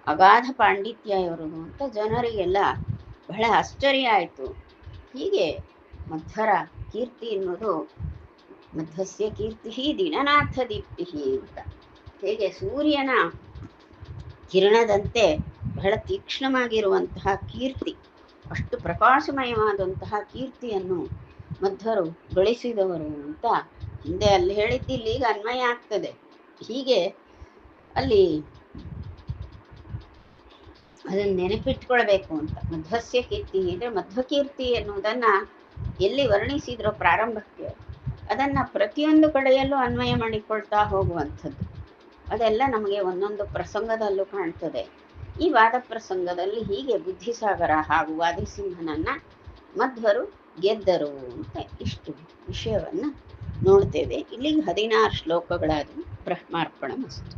ಅಗಾಧ ಪಾಂಡಿತ್ಯ ಇವರು ಅಂತ ಜನರಿಗೆಲ್ಲ ಬಹಳ ಆಶ್ಚರ್ಯ ಆಯಿತು. ಹೀಗೆ ಮಧ್ವರ ಕೀರ್ತಿ ಎನ್ನುವುದು ಮಧ್ವಸ್ಯ ಕೀರ್ತಿ ದಿನನಾಥ ದೀಪ್ತಿ ಅಂತ, ಹೇಗೆ ಸೂರ್ಯನ ಕಿರಣದಂತೆ ಬಹಳ ತೀಕ್ಷ್ಣವಾಗಿರುವಂತಹ ಕೀರ್ತಿ, ಅಷ್ಟು ಪ್ರಕಾಶಮಯವಾದಂತಹ ಕೀರ್ತಿಯನ್ನು ಮಧ್ವರು ಗಳಿಸಿದವರು ಅಂತ ಹಿಂದೆ ಅಲ್ಲಿ ಹೇಳಿದ್ದಿಲ್ಲಿ ಈಗ ಅನ್ವಯ ಆಗ್ತದೆ. ಹೀಗೆ ಅಲ್ಲಿ ಅದನ್ನು ನೆನಪಿಟ್ಕೊಳ್ಬೇಕು ಅಂತ. ಮಧ್ವಸ್ಯ ಕೀರ್ತಿ ಅಂದರೆ ಮಧ್ವಕೀರ್ತಿ ಎನ್ನುವುದನ್ನು ಎಲ್ಲಿ ವರ್ಣಿಸಿದ್ರೋ ಪ್ರಾರಂಭಕ್ಕೆ, ಅದನ್ನು ಪ್ರತಿಯೊಂದು ಕಡೆಯಲ್ಲೂ ಅನ್ವಯ ಮಾಡಿಕೊಳ್ತಾ ಹೋಗುವಂಥದ್ದು. ಅದೆಲ್ಲ ನಮಗೆ ಒಂದೊಂದು ಪ್ರಸಂಗದಲ್ಲೂ ಕಾಣ್ತದೆ. ಈ ವಾದ ಪ್ರಸಂಗದಲ್ಲಿ ಹೀಗೆ ಬುದ್ಧಿಸಾಗರ ಹಾಗೂ ವಾದಿಸಿಂಹನನ್ನು ಮಧ್ವರು ಗೆದ್ದರು ಅಂತ ಇಷ್ಟು ವಿಷಯವನ್ನು ನೋಡ್ತೇವೆ. ಇಲ್ಲಿಗೆ 16 ಶ್ಲೋಕಗಳಾದವು. ಬ್ರಹ್ಮಾರ್ಪಣ ಮಸ್ತು.